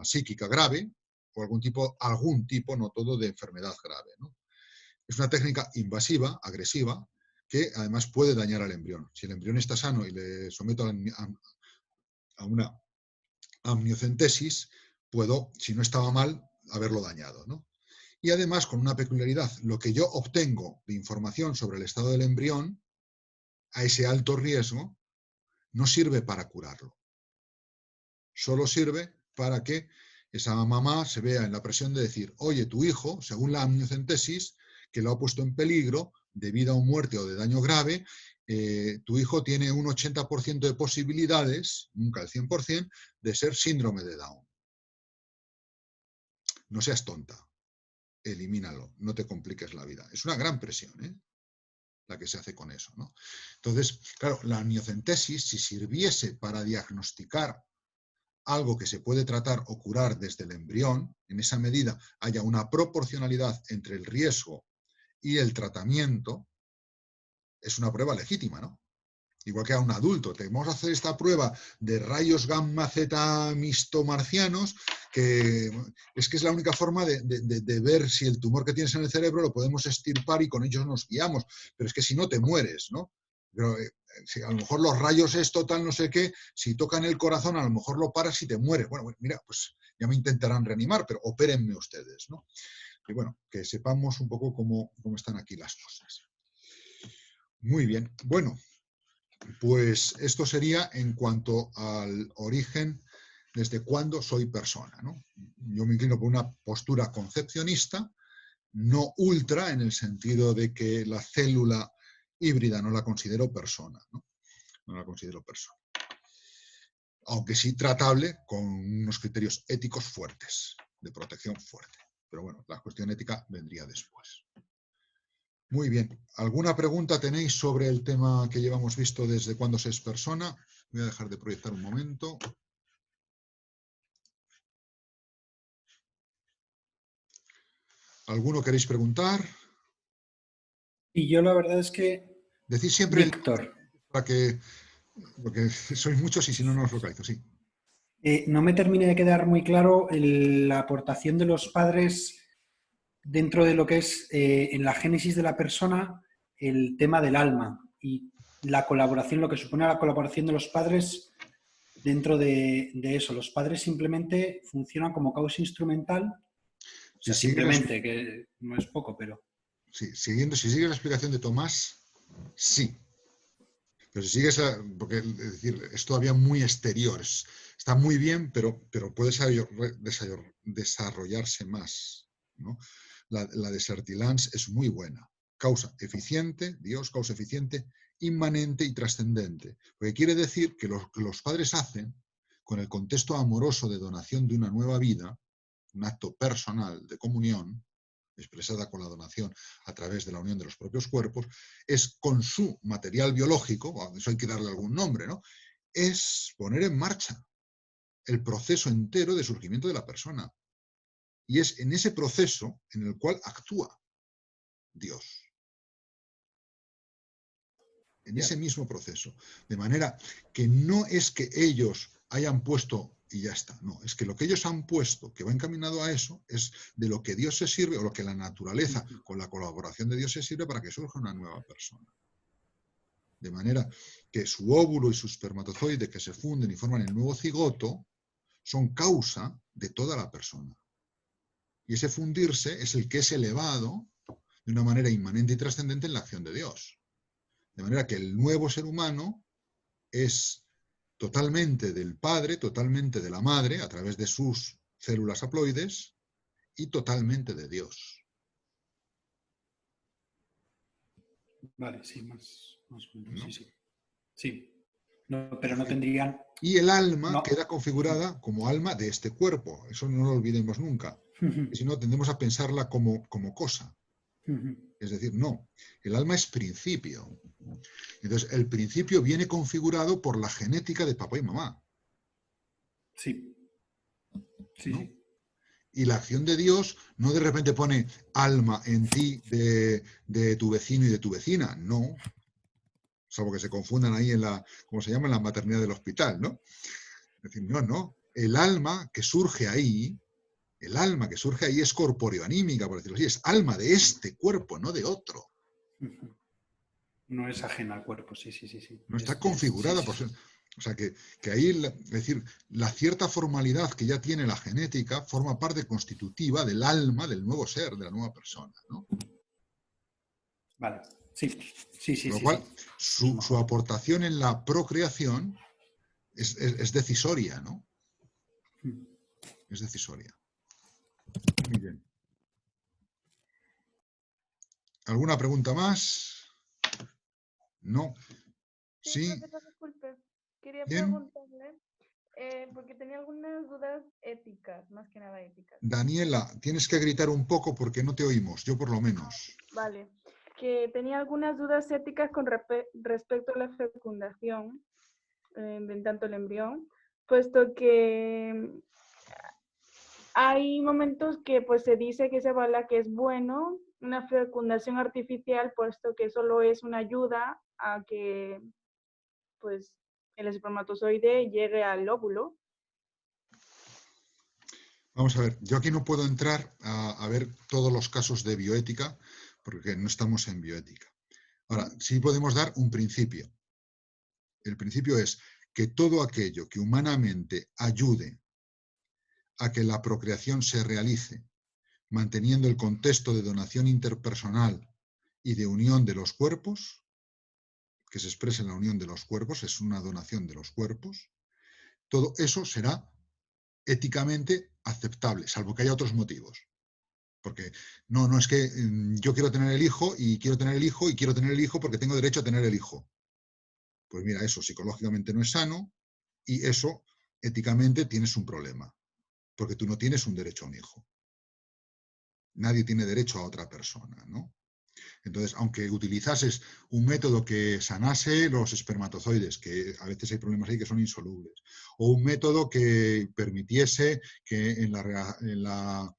Speaker 1: psíquica grave o algún tipo, no todo, de enfermedad grave, ¿no? Es una técnica invasiva, agresiva, que además puede dañar al embrión. Si el embrión está sano y le someto a una amniocentesis, puedo, si no estaba mal, haberlo dañado, ¿no? Y además, con una peculiaridad, lo que yo obtengo de información sobre el estado del embrión, a ese alto riesgo, no sirve para curarlo. Solo sirve para que esa mamá se vea en la presión de decir, oye, tu hijo, según la amniocentesis, que lo ha puesto en peligro de vida o muerte o de daño grave, tu hijo tiene un 80% de posibilidades, nunca el 100%, de ser síndrome de Down. No seas tonta, elimínalo, no te compliques la vida. Es una gran presión, la que se hace con eso, ¿no? Entonces, claro, la amniocentesis, si sirviese para diagnosticar algo que se puede tratar o curar desde el embrión, en esa medida haya una proporcionalidad entre el riesgo y el tratamiento, es una prueba legítima, ¿no? Igual que a un adulto, tenemos que hacer esta prueba de rayos gamma Z mixto marcianos, que es la única forma de ver si el tumor que tienes en el cerebro lo podemos extirpar y con ellos nos guiamos, pero es que si no te mueres, ¿no? Pero, si a lo mejor los rayos esto, tal, no sé qué, si tocan el corazón a lo mejor lo paras y te mueres. Bueno, mira, pues ya me intentarán reanimar, pero opérenme ustedes, ¿no? Y bueno, que sepamos un poco cómo están aquí las cosas. Muy bien, bueno, pues esto sería en cuanto al origen, desde cuándo soy persona, ¿no? Yo me inclino por una postura concepcionista, no ultra en el sentido de que la célula híbrida no la considero persona, ¿no? No la considero persona. Aunque sí tratable con unos criterios éticos fuertes, de protección fuerte. Pero bueno, la cuestión ética vendría después. Muy bien. ¿Alguna pregunta tenéis sobre el tema que llevamos visto desde cuándo se es persona? Voy a dejar de proyectar un momento. ¿Alguno queréis preguntar?
Speaker 3: Y yo la verdad es que,
Speaker 1: Decid siempre el
Speaker 3: Víctor,
Speaker 1: para que, porque sois muchos y si no, no os localizo. Sí.
Speaker 3: no me termina de quedar muy claro la aportación de los padres dentro de lo que es en la génesis de la persona el tema del alma y la colaboración, lo que supone la colaboración de los padres dentro de eso. Los padres simplemente funcionan como causa instrumental, o
Speaker 1: Si
Speaker 3: sea,
Speaker 1: sigue
Speaker 3: simplemente, que no es poco, pero...
Speaker 1: sí, si sigue la explicación de Tomás, sí. Pero si sigues, porque es decir, es todavía muy exterior, está muy bien, pero puede desarrollarse más, ¿no? La de Sertilans es muy buena. Causa eficiente, Dios, causa eficiente, inmanente y trascendente. Porque quiere decir que lo que los padres hacen con el contexto amoroso de donación de una nueva vida, un acto personal de comunión, expresada con la donación a través de la unión de los propios cuerpos, es con su material biológico, a eso hay que darle algún nombre, ¿no? Es poner en marcha el proceso entero de surgimiento de la persona. Y es en ese proceso en el cual actúa Dios. En ese mismo proceso. De manera que no es que ellos hayan puesto y ya está. No, es que lo que ellos han puesto, que va encaminado a eso, es de lo que Dios se sirve, o lo que la naturaleza, con la colaboración de Dios, se sirve para que surja una nueva persona. De manera que su óvulo y su espermatozoide que se funden y forman el nuevo cigoto son causa de toda la persona. Y ese fundirse es el que es elevado de una manera inmanente y trascendente en la acción de Dios. De manera que el nuevo ser humano es totalmente del padre, totalmente de la madre, a través de sus células haploides, y totalmente de Dios.
Speaker 3: Vale, sí, más o menos,
Speaker 1: ¿No?
Speaker 3: sí, sí. Sí, no, pero no tendrían...
Speaker 1: Y el alma
Speaker 3: No.
Speaker 1: queda configurada como alma de este cuerpo. Eso no lo olvidemos nunca. Si no, tendemos a pensarla como cosa. Es decir, no. El alma es principio. Entonces, el principio viene configurado por la genética de papá y mamá.
Speaker 3: Sí. Sí,
Speaker 1: ¿No?
Speaker 3: sí.
Speaker 1: Y la acción de Dios no de repente pone alma en ti de tu vecino y de tu vecina. No. Salvo que se confundan ahí en la, ¿cómo se llama? En la maternidad del hospital, ¿no? Es decir, no. El alma que surge ahí es corpóreo-anímica, por decirlo así, es alma de este cuerpo, no de otro.
Speaker 3: No es ajena al cuerpo, sí.
Speaker 1: No está configurada por ser... O sea, que ahí, es decir, la cierta formalidad que ya tiene la genética forma parte constitutiva del alma del nuevo ser, de la nueva persona, ¿no?
Speaker 3: Vale, sí.
Speaker 1: Con lo cual, su aportación en la procreación es decisoria, ¿no? Es decisoria. Muy bien. ¿Alguna pregunta más? No.
Speaker 4: Sí,
Speaker 1: Sí.
Speaker 4: profesor, disculpe. Quería
Speaker 1: ¿Quién?
Speaker 4: preguntarle, porque tenía algunas dudas éticas, más que nada éticas.
Speaker 1: Daniela, tienes que gritar un poco porque no te oímos, yo por lo menos.
Speaker 4: Vale, que tenía algunas dudas éticas con respecto a la fecundación, de tanto el embrión, puesto que hay momentos que pues se dice que se avala que es bueno una fecundación artificial, puesto que solo es una ayuda a que pues el espermatozoide llegue al óvulo.
Speaker 1: Vamos a ver, yo aquí no puedo entrar a ver todos los casos de bioética porque no estamos en bioética. Ahora, sí podemos dar un principio. El principio es que todo aquello que humanamente ayude a que la procreación se realice, manteniendo el contexto de donación interpersonal y de unión de los cuerpos, que se expresa en la unión de los cuerpos, es una donación de los cuerpos, todo eso será éticamente aceptable, salvo que haya otros motivos. Porque no es que yo quiero tener el hijo y quiero tener el hijo y quiero tener el hijo porque tengo derecho a tener el hijo. Pues mira, eso psicológicamente no es sano y eso éticamente tienes un problema, porque tú no tienes un derecho a un hijo. Nadie tiene derecho a otra persona, ¿no? Entonces, aunque utilizases un método que sanase los espermatozoides, que a veces hay problemas ahí que son insolubles, o un método que permitiese que en la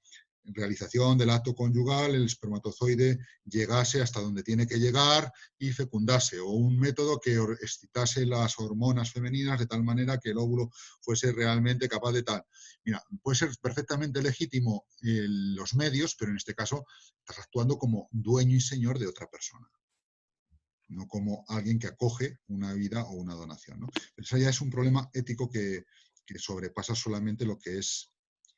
Speaker 1: realización del acto conyugal el espermatozoide llegase hasta donde tiene que llegar y fecundase, o un método que excitase las hormonas femeninas de tal manera que el óvulo fuese realmente capaz de tal. Mira, puede ser perfectamente legítimo los medios, pero en este caso estás actuando como dueño y señor de otra persona, no como alguien que acoge una vida o una donación, ¿no? Eso ya es un problema ético que sobrepasa solamente lo que es,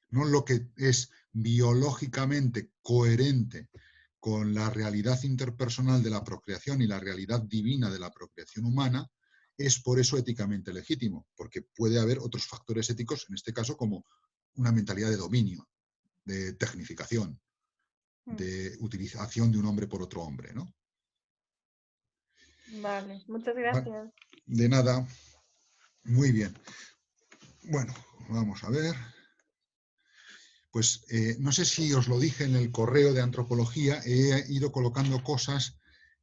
Speaker 1: no lo que es biológicamente coherente con la realidad interpersonal de la procreación y la realidad divina de la procreación humana, es por eso éticamente legítimo, porque puede haber otros factores éticos, en este caso como una mentalidad de dominio, de tecnificación, de utilización de un hombre por otro hombre, ¿no?
Speaker 4: Vale, muchas gracias.
Speaker 1: De nada. Muy bien. Bueno, vamos a ver. Pues no sé si os lo dije en el correo de antropología, he ido colocando cosas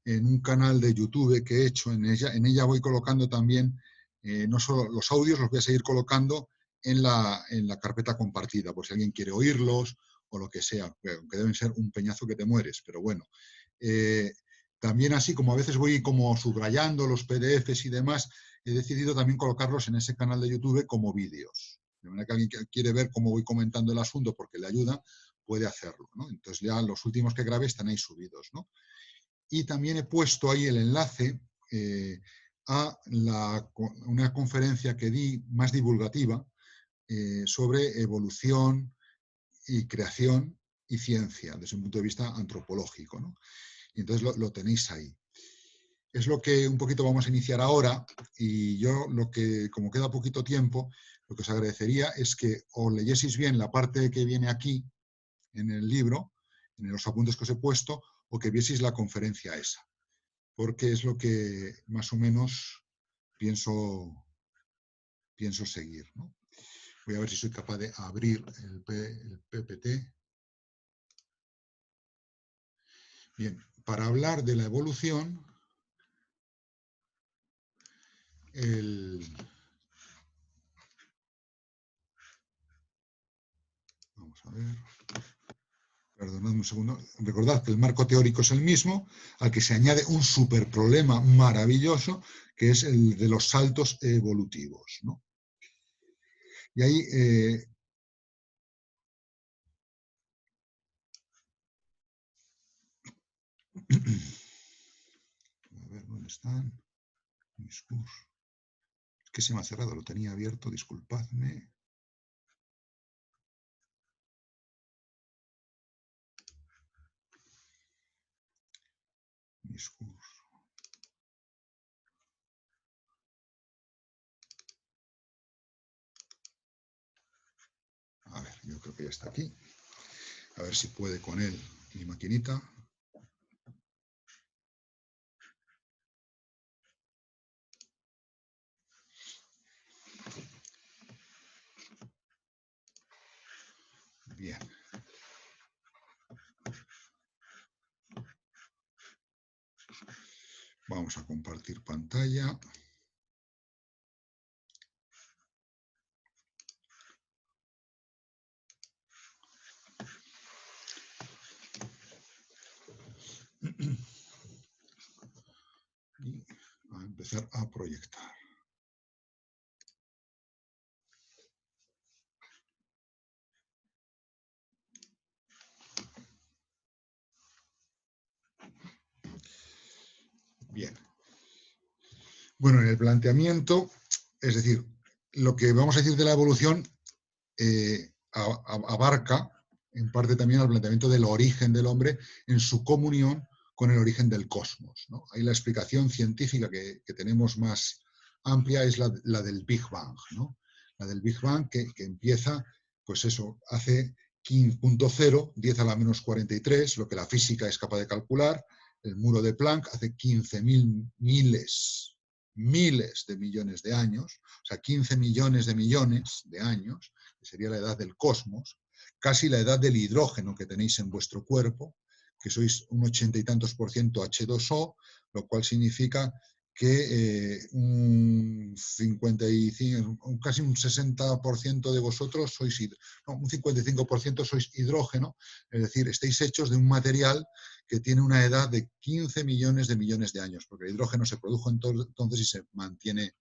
Speaker 1: en un canal de YouTube que he hecho en ella. En ella voy colocando también, no solo los audios, los voy a seguir colocando en la carpeta compartida, por si alguien quiere oírlos o lo que sea, aunque deben ser un peñazo que te mueres, pero bueno. También así como a veces voy como subrayando los PDFs y demás, he decidido también colocarlos en ese canal de YouTube como vídeos. De manera que alguien que quiere ver cómo voy comentando el asunto porque le ayuda, puede hacerlo, ¿no? Entonces ya los últimos que grabé están ahí subidos, ¿no? Y también he puesto ahí el enlace a una conferencia que di más divulgativa sobre evolución y creación y ciencia desde un punto de vista antropológico, ¿no? Y entonces lo tenéis ahí. Es lo que un poquito vamos a iniciar ahora y yo lo que, como queda poquito tiempo, lo que os agradecería es que o leyeseis bien la parte que viene aquí en el libro, en los apuntes que os he puesto, o que vieseis la conferencia esa, porque es lo que más o menos pienso seguir, ¿no? Voy a ver si soy capaz de abrir el PPT. Bien, para hablar de la evolución, vamos a ver. Perdonadme un segundo. Recordad que el marco teórico es el mismo, al que se añade un superproblema maravilloso, que es el de los saltos evolutivos, ¿no? Y ahí a ver, ¿dónde están? Discurso. Es que se me ha cerrado, lo tenía abierto, disculpadme. Discurso. A ver, yo creo que ya está aquí. A ver si puede con él mi maquinita. Bien. Vamos a compartir pantalla. Y a empezar a proyectar. Bien. Bueno, en el planteamiento, es decir, lo que vamos a decir de la evolución abarca en parte también al planteamiento del origen del hombre en su comunión con el origen del cosmos, ¿no? Ahí la explicación científica que tenemos más amplia es la del Big Bang, ¿no? La del Big Bang que empieza, pues eso, hace 15.0, 10 a la menos 43, lo que la física es capaz de calcular, el muro de Planck hace 15.000 miles de millones de años, o sea, 15 millones de años, que sería la edad del cosmos, casi la edad del hidrógeno que tenéis en vuestro cuerpo, que sois un 80 y tantos % H2O, lo cual significa que un 55, casi un 60% de vosotros sois, no, un 55% sois hidrógeno, es decir, estáis hechos de un material que tiene una edad de 15 millones de años, porque el hidrógeno se produjo entonces y se mantiene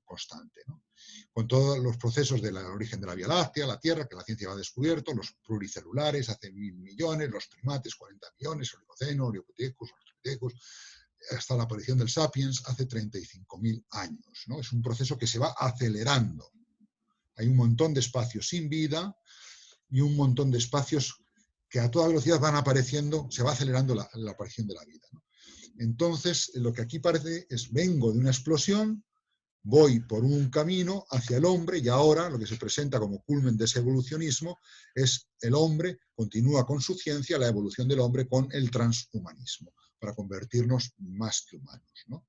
Speaker 1: constante, ¿no? Con todos los procesos del origen de la Vía Láctea, la Tierra, que la ciencia lo ha descubierto, los pluricelulares hace 1000 millones, los primates 40 millones, Oligoceno, Oligopithecus, Australopithecus, hasta la aparición del Sapiens hace 35.000 años, ¿no? Es un proceso que se va acelerando. Hay un montón de espacios sin vida y un montón de espacios que a toda velocidad van apareciendo, se va acelerando la aparición de la vida, ¿no? Entonces, lo que aquí parece es, vengo de una explosión, voy por un camino hacia el hombre y ahora lo que se presenta como culmen de ese evolucionismo es el hombre continúa con su ciencia, la evolución del hombre con el transhumanismo, para convertirnos más que humanos, ¿no?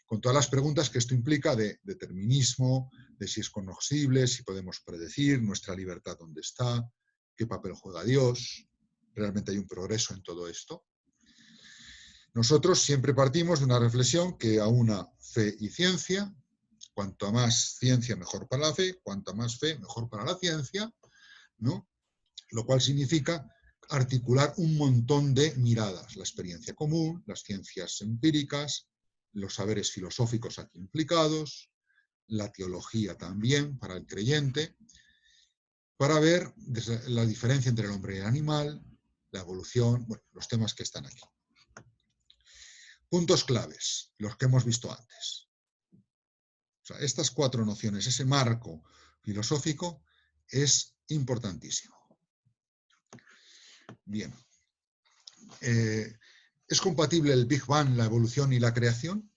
Speaker 1: Con todas las preguntas que esto implica de determinismo, de si es cognoscible, si podemos predecir, nuestra libertad dónde está, qué papel juega Dios, realmente hay un progreso en todo esto. Nosotros siempre partimos de una reflexión que aúna fe y ciencia. Cuanto más ciencia, mejor para la fe, cuanto más fe, mejor para la ciencia, ¿no? Lo cual significa articular un montón de miradas, la experiencia común, las ciencias empíricas, los saberes filosóficos aquí implicados, la teología también para el creyente, para ver la diferencia entre el hombre y el animal, la evolución, bueno, los temas que están aquí. Puntos claves, los que hemos visto antes. O sea, estas 4 nociones, ese marco filosófico es importantísimo. Bien. ¿Es compatible el Big Bang, la evolución y la creación?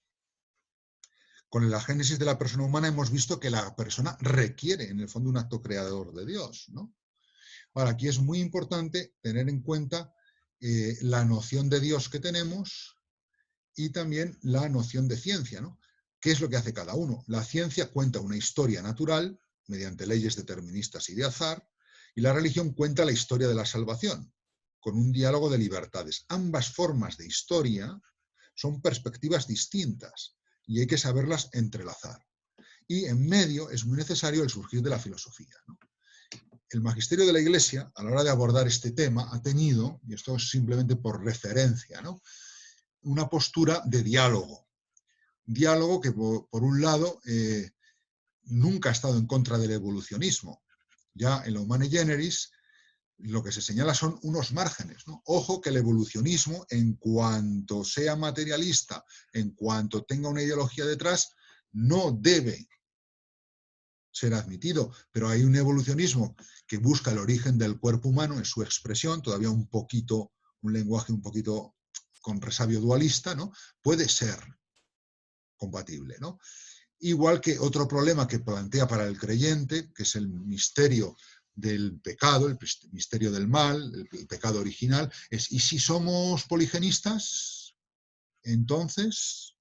Speaker 1: Con la génesis de la persona humana hemos visto que la persona requiere, en el fondo, un acto creador de Dios, ¿no? Ahora, aquí es muy importante tener en cuenta la noción de Dios que tenemos y también la noción de ciencia, ¿no? ¿Qué es lo que hace cada uno? La ciencia cuenta una historia natural, mediante leyes deterministas y de azar, y la religión cuenta la historia de la salvación, con un diálogo de libertades. Ambas formas de historia son perspectivas distintas y hay que saberlas entrelazar. Y en medio es muy necesario el surgir de la filosofía, ¿no? El magisterio de la Iglesia, a la hora de abordar este tema, ha tenido, y esto es simplemente por referencia, ¿no?, una postura de diálogo. Diálogo que, por un lado, nunca ha estado en contra del evolucionismo. Ya en la Humane Generis lo que se señala son unos márgenes, ¿no? Ojo que el evolucionismo, en cuanto sea materialista, en cuanto tenga una ideología detrás, no debe ser admitido, pero hay un evolucionismo que busca el origen del cuerpo humano en su expresión, todavía un lenguaje un poquito con resabio dualista, ¿no? Puede ser compatible, ¿no? Igual que otro problema que plantea para el creyente, que es el misterio del pecado, el misterio del mal, el pecado original, es, ¿y si somos poligenistas? Entonces,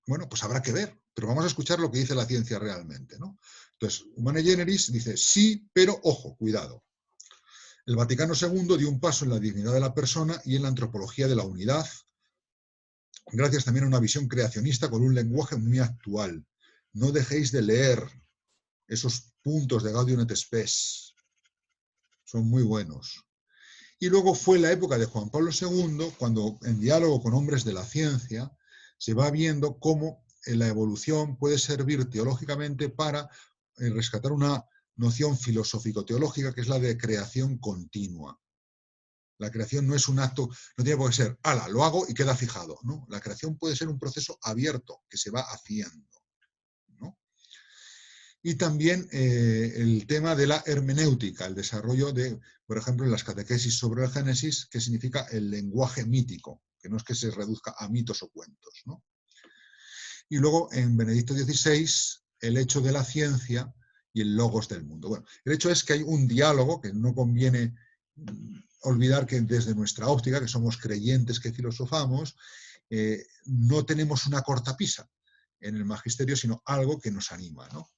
Speaker 1: bueno, pues habrá que ver, pero vamos a escuchar lo que dice la ciencia realmente, ¿no? Entonces, Humane Generis dice, sí, pero ojo, cuidado. El Vaticano II dio un paso en la dignidad de la persona y en la antropología de la unidad, gracias también a una visión creacionista con un lenguaje muy actual. No dejéis de leer esos puntos de Gaudium et Spes. Son muy buenos. Y luego fue la época de Juan Pablo II, cuando en diálogo con hombres de la ciencia se va viendo cómo la evolución puede servir teológicamente para rescatar una noción filosófico-teológica que es la de creación continua. La creación no es un acto, no tiene por qué ser, ala, lo hago y queda fijado, ¿no? La creación puede ser un proceso abierto que se va haciendo, ¿no? Y también el tema de la hermenéutica, el desarrollo de, por ejemplo, en las catequesis sobre el Génesis, que significa el lenguaje mítico, que no es que se reduzca a mitos o cuentos, ¿no? Y luego en Benedicto XVI, el hecho de la ciencia y el logos del mundo. Bueno, el hecho es que hay un diálogo que no conviene olvidar que desde nuestra óptica, que somos creyentes que filosofamos, no tenemos una cortapisa en el magisterio, sino algo que nos anima, ¿no?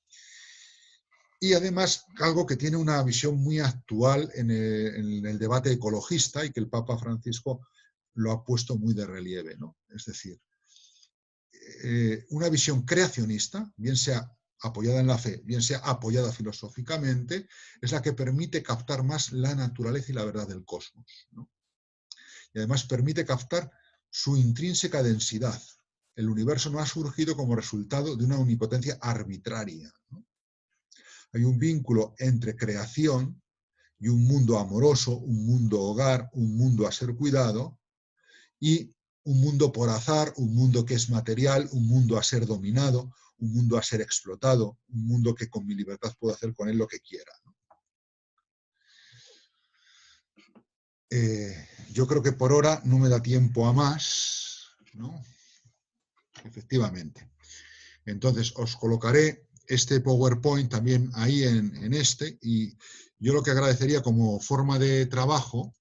Speaker 1: Y además algo que tiene una visión muy actual en el debate ecologista y que el Papa Francisco lo ha puesto muy de relieve, ¿no? Es decir, una visión creacionista, bien sea apoyada en la fe, bien sea apoyada filosóficamente, es la que permite captar más la naturaleza y la verdad del cosmos, ¿no? Y además permite captar su intrínseca densidad. El universo no ha surgido como resultado de una omnipotencia arbitraria, ¿no? Hay un vínculo entre creación y un mundo amoroso, un mundo hogar, un mundo a ser cuidado, y un mundo por azar, un mundo que es material, un mundo a ser dominado, un mundo a ser explotado, un mundo que con mi libertad puedo hacer con él lo que quiera, ¿no? Yo creo que por ahora no me da tiempo a más, ¿no? Efectivamente. Entonces os colocaré este PowerPoint también ahí en este, y yo lo que agradecería como forma de trabajo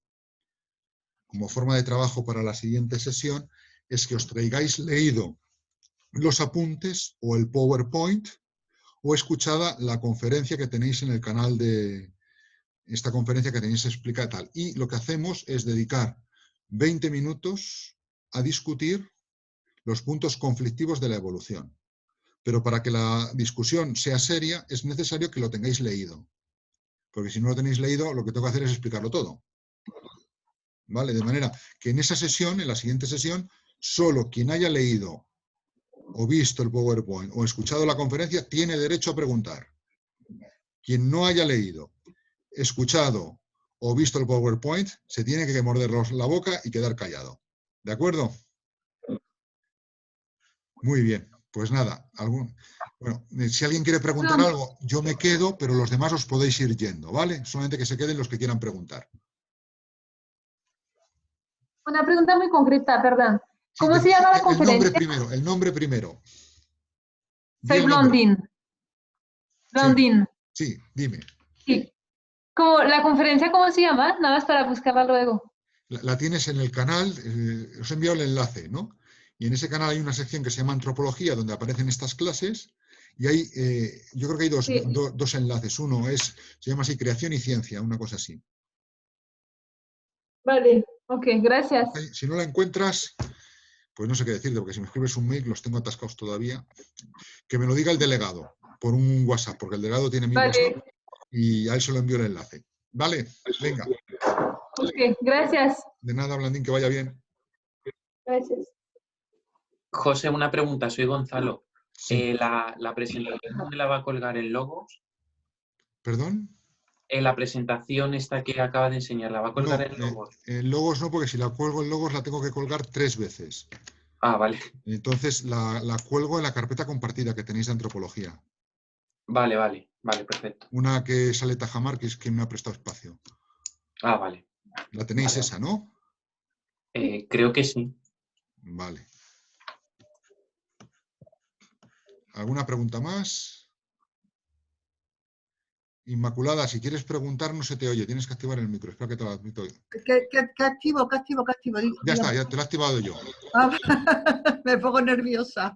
Speaker 1: para la siguiente sesión, es que os traigáis leído los apuntes o el PowerPoint o escuchada la conferencia que tenéis en el canal de esta conferencia que tenéis explicada tal. Y lo que hacemos es dedicar 20 minutos a discutir los puntos conflictivos de la evolución. Pero para que la discusión sea seria es necesario que lo tengáis leído. Porque si no lo tenéis leído, lo que tengo que hacer es explicarlo todo. ¿Vale? De manera que en esa sesión, en la siguiente sesión, solo quien haya leído o visto el PowerPoint o escuchado la conferencia tiene derecho a preguntar. Quien no haya leído, escuchado o visto el PowerPoint se tiene que morder la boca y quedar callado. ¿De acuerdo? Muy bien. Pues nada, bueno, si alguien quiere preguntar algo, yo me quedo, pero los demás os podéis ir yendo, ¿vale? Solamente que se queden los que quieran preguntar.
Speaker 5: Una pregunta muy concreta, perdón. ¿Cómo se llama la conferencia?
Speaker 1: El nombre primero.
Speaker 5: Soy Blondín. Blondín.
Speaker 1: Sí, dime.
Speaker 5: Sí. ¿La conferencia cómo se llama? Nada más para buscarla luego.
Speaker 1: La tienes en el canal, os he enviado el enlace, ¿no? Y en ese canal hay una sección que se llama Antropología, donde aparecen estas clases, y hay, yo creo que hay dos enlaces. Uno se llama así, Creación y Ciencia, una cosa así.
Speaker 5: Vale, ok, gracias.
Speaker 1: ¿Okay? Si no la encuentras, pues no sé qué decirte, porque si me escribes un mail, los tengo atascados todavía, que me lo diga el delegado, por un WhatsApp, porque el delegado tiene mi WhatsApp, y a él se lo envío el enlace. ¿Vale? Venga.
Speaker 5: Ok, gracias.
Speaker 1: De nada, Blandín, que vaya bien.
Speaker 5: Gracias.
Speaker 2: José, una pregunta, soy Gonzalo.
Speaker 1: Sí.
Speaker 2: ¿La presentación dónde la va a colgar en Logos?
Speaker 1: ¿Perdón?
Speaker 2: La presentación esta que acaba de enseñar, ¿la va a colgar en Logos?
Speaker 1: En Logos no, porque si la cuelgo en Logos la tengo que colgar 3 veces.
Speaker 2: Ah, vale.
Speaker 1: Entonces la cuelgo en la carpeta compartida que tenéis de antropología.
Speaker 2: Vale, perfecto.
Speaker 1: Una que sale Tajamar, que es quien me ha prestado espacio.
Speaker 2: Ah, vale.
Speaker 1: La tenéis
Speaker 2: vale.
Speaker 1: esa, ¿no?
Speaker 2: Creo que sí.
Speaker 1: Vale. ¿Alguna pregunta más? Inmaculada, si quieres preguntar no se te oye, tienes que activar el micro. Espera que te lo admito.
Speaker 6: ¿Qué activo?
Speaker 1: Ya está, ya te lo he activado yo.
Speaker 6: Ah, me pongo nerviosa.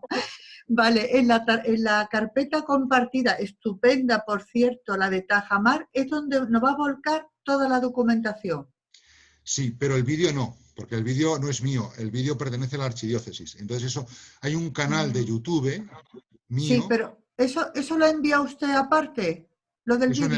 Speaker 6: Vale, en la carpeta compartida, estupenda, por cierto, la de Tajamar, es donde nos va a volcar toda la documentación.
Speaker 1: Sí, pero el vídeo no, porque el vídeo no es mío, el vídeo pertenece a la archidiócesis. Entonces eso, hay un canal de YouTube mío.
Speaker 6: Sí, pero ¿eso lo envía usted aparte? ¿Lo del
Speaker 1: Eso
Speaker 6: vídeo?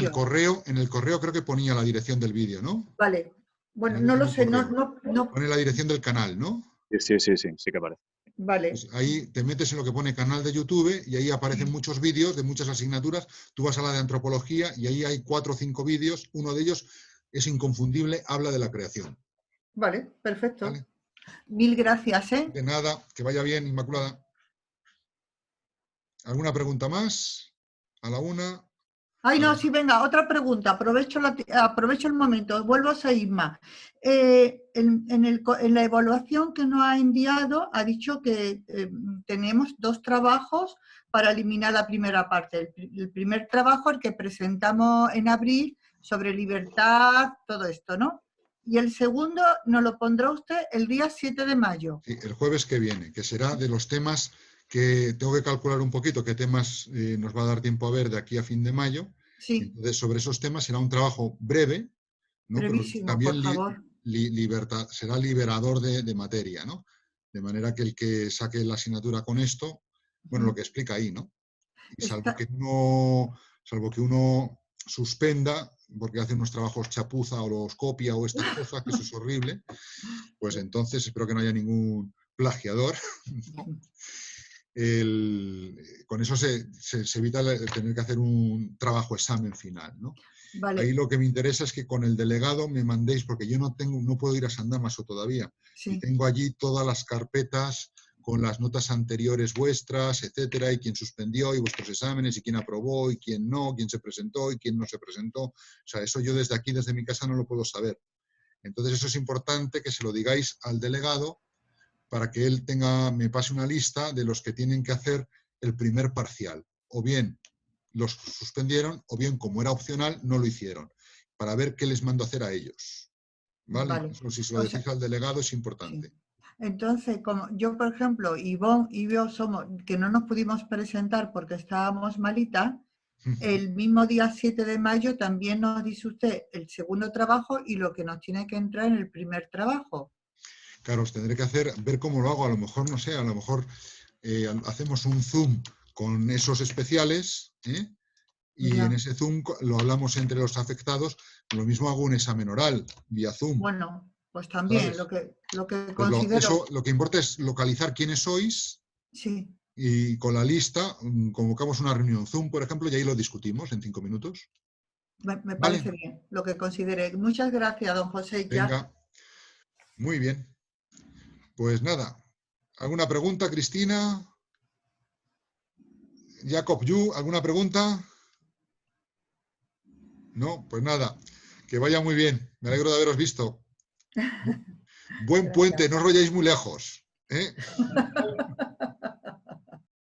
Speaker 1: en el correo creo que ponía la dirección del vídeo, ¿no?
Speaker 6: Vale. Bueno,
Speaker 1: En
Speaker 6: no lo
Speaker 1: el
Speaker 6: sé,
Speaker 1: correo.
Speaker 6: no.
Speaker 1: Pone la dirección del canal, ¿no?
Speaker 7: Sí que aparece.
Speaker 6: Vale.
Speaker 1: Pues ahí te metes en lo que pone canal de YouTube y ahí aparecen muchos vídeos de muchas asignaturas. Tú vas a la de antropología y ahí hay 4 o 5 vídeos. Uno de ellos es inconfundible, habla de la creación.
Speaker 6: Vale, perfecto.
Speaker 1: ¿Vale?
Speaker 6: Mil gracias, ¿eh?
Speaker 1: De nada, que vaya bien, Inmaculada. ¿Alguna pregunta más? A la una.
Speaker 6: Ay, no, sí, venga, otra pregunta. Aprovecho el momento, vuelvo a Isma. En la evaluación que nos ha enviado, ha dicho que tenemos 2 trabajos para eliminar la primera parte. El primer trabajo, el que presentamos en abril, sobre libertad, todo esto, ¿no? Y el segundo nos lo pondrá usted el día 7 de mayo.
Speaker 1: Sí, el jueves que viene, que será de los temas que tengo que calcular un poquito qué temas nos va a dar tiempo a ver de aquí a fin de mayo.
Speaker 6: Sí.
Speaker 1: Entonces, sobre esos temas será un trabajo breve, ¿no?
Speaker 6: Brevísimo,
Speaker 1: pero también
Speaker 6: por favor.
Speaker 1: será liberador de materia, ¿no? De manera que el que saque la asignatura con esto, bueno, lo que explica ahí, ¿no? Y salvo que uno suspenda porque hace unos trabajos chapuza o los copia o estas cosas, que eso es horrible, pues entonces espero que no haya ningún plagiador, ¿no? Con eso se evita tener que hacer un trabajo examen final, ¿no?
Speaker 6: Vale.
Speaker 1: Ahí lo que me interesa es que con el delegado me mandéis, porque yo no puedo ir a San Damaso todavía,
Speaker 6: Sí.
Speaker 1: y tengo allí todas las carpetas con las notas anteriores vuestras, etcétera, y quién suspendió, y vuestros exámenes, y quién aprobó, y quién no, quién se presentó, y quién no se presentó. O sea, eso yo desde aquí, desde mi casa, no lo puedo saber. Entonces eso es importante que se lo digáis al delegado para que él me pase una lista de los que tienen que hacer el primer parcial. O bien los suspendieron, o bien, como era opcional, no lo hicieron, para ver qué les mando a hacer a ellos. ¿Vale?
Speaker 6: Vale.
Speaker 1: Eso, si se lo decís al delegado, es importante.
Speaker 6: Sí. Entonces, como yo, por ejemplo, Ivonne y yo somos, que no nos pudimos presentar porque estábamos malitas, el mismo día 7 de mayo también nos dice usted el segundo trabajo y lo que nos tiene que entrar en el primer trabajo.
Speaker 1: Claro, os tendré que ver cómo lo hago. A lo mejor, no sé, a lo mejor hacemos un Zoom con esos especiales, ¿eh? Y
Speaker 6: Ya.
Speaker 1: en ese Zoom lo hablamos entre los afectados. Lo mismo hago un examen oral vía Zoom.
Speaker 6: Bueno, pues también
Speaker 1: ¿sabes?
Speaker 6: lo que
Speaker 1: Pues
Speaker 6: considero.
Speaker 1: lo que importa es localizar quiénes sois.
Speaker 6: Sí.
Speaker 1: Y con la lista convocamos una reunión Zoom, por ejemplo, y ahí lo discutimos en 5 minutos.
Speaker 6: Me parece bien, lo que considere. Muchas gracias, don José.
Speaker 1: Venga, muy bien. Pues nada, ¿alguna pregunta, Cristina? Jacob Yu, ¿alguna pregunta? No, pues nada, que vaya muy bien. Me alegro de haberos visto. Buen puente, no os vayáis muy lejos, ¿eh?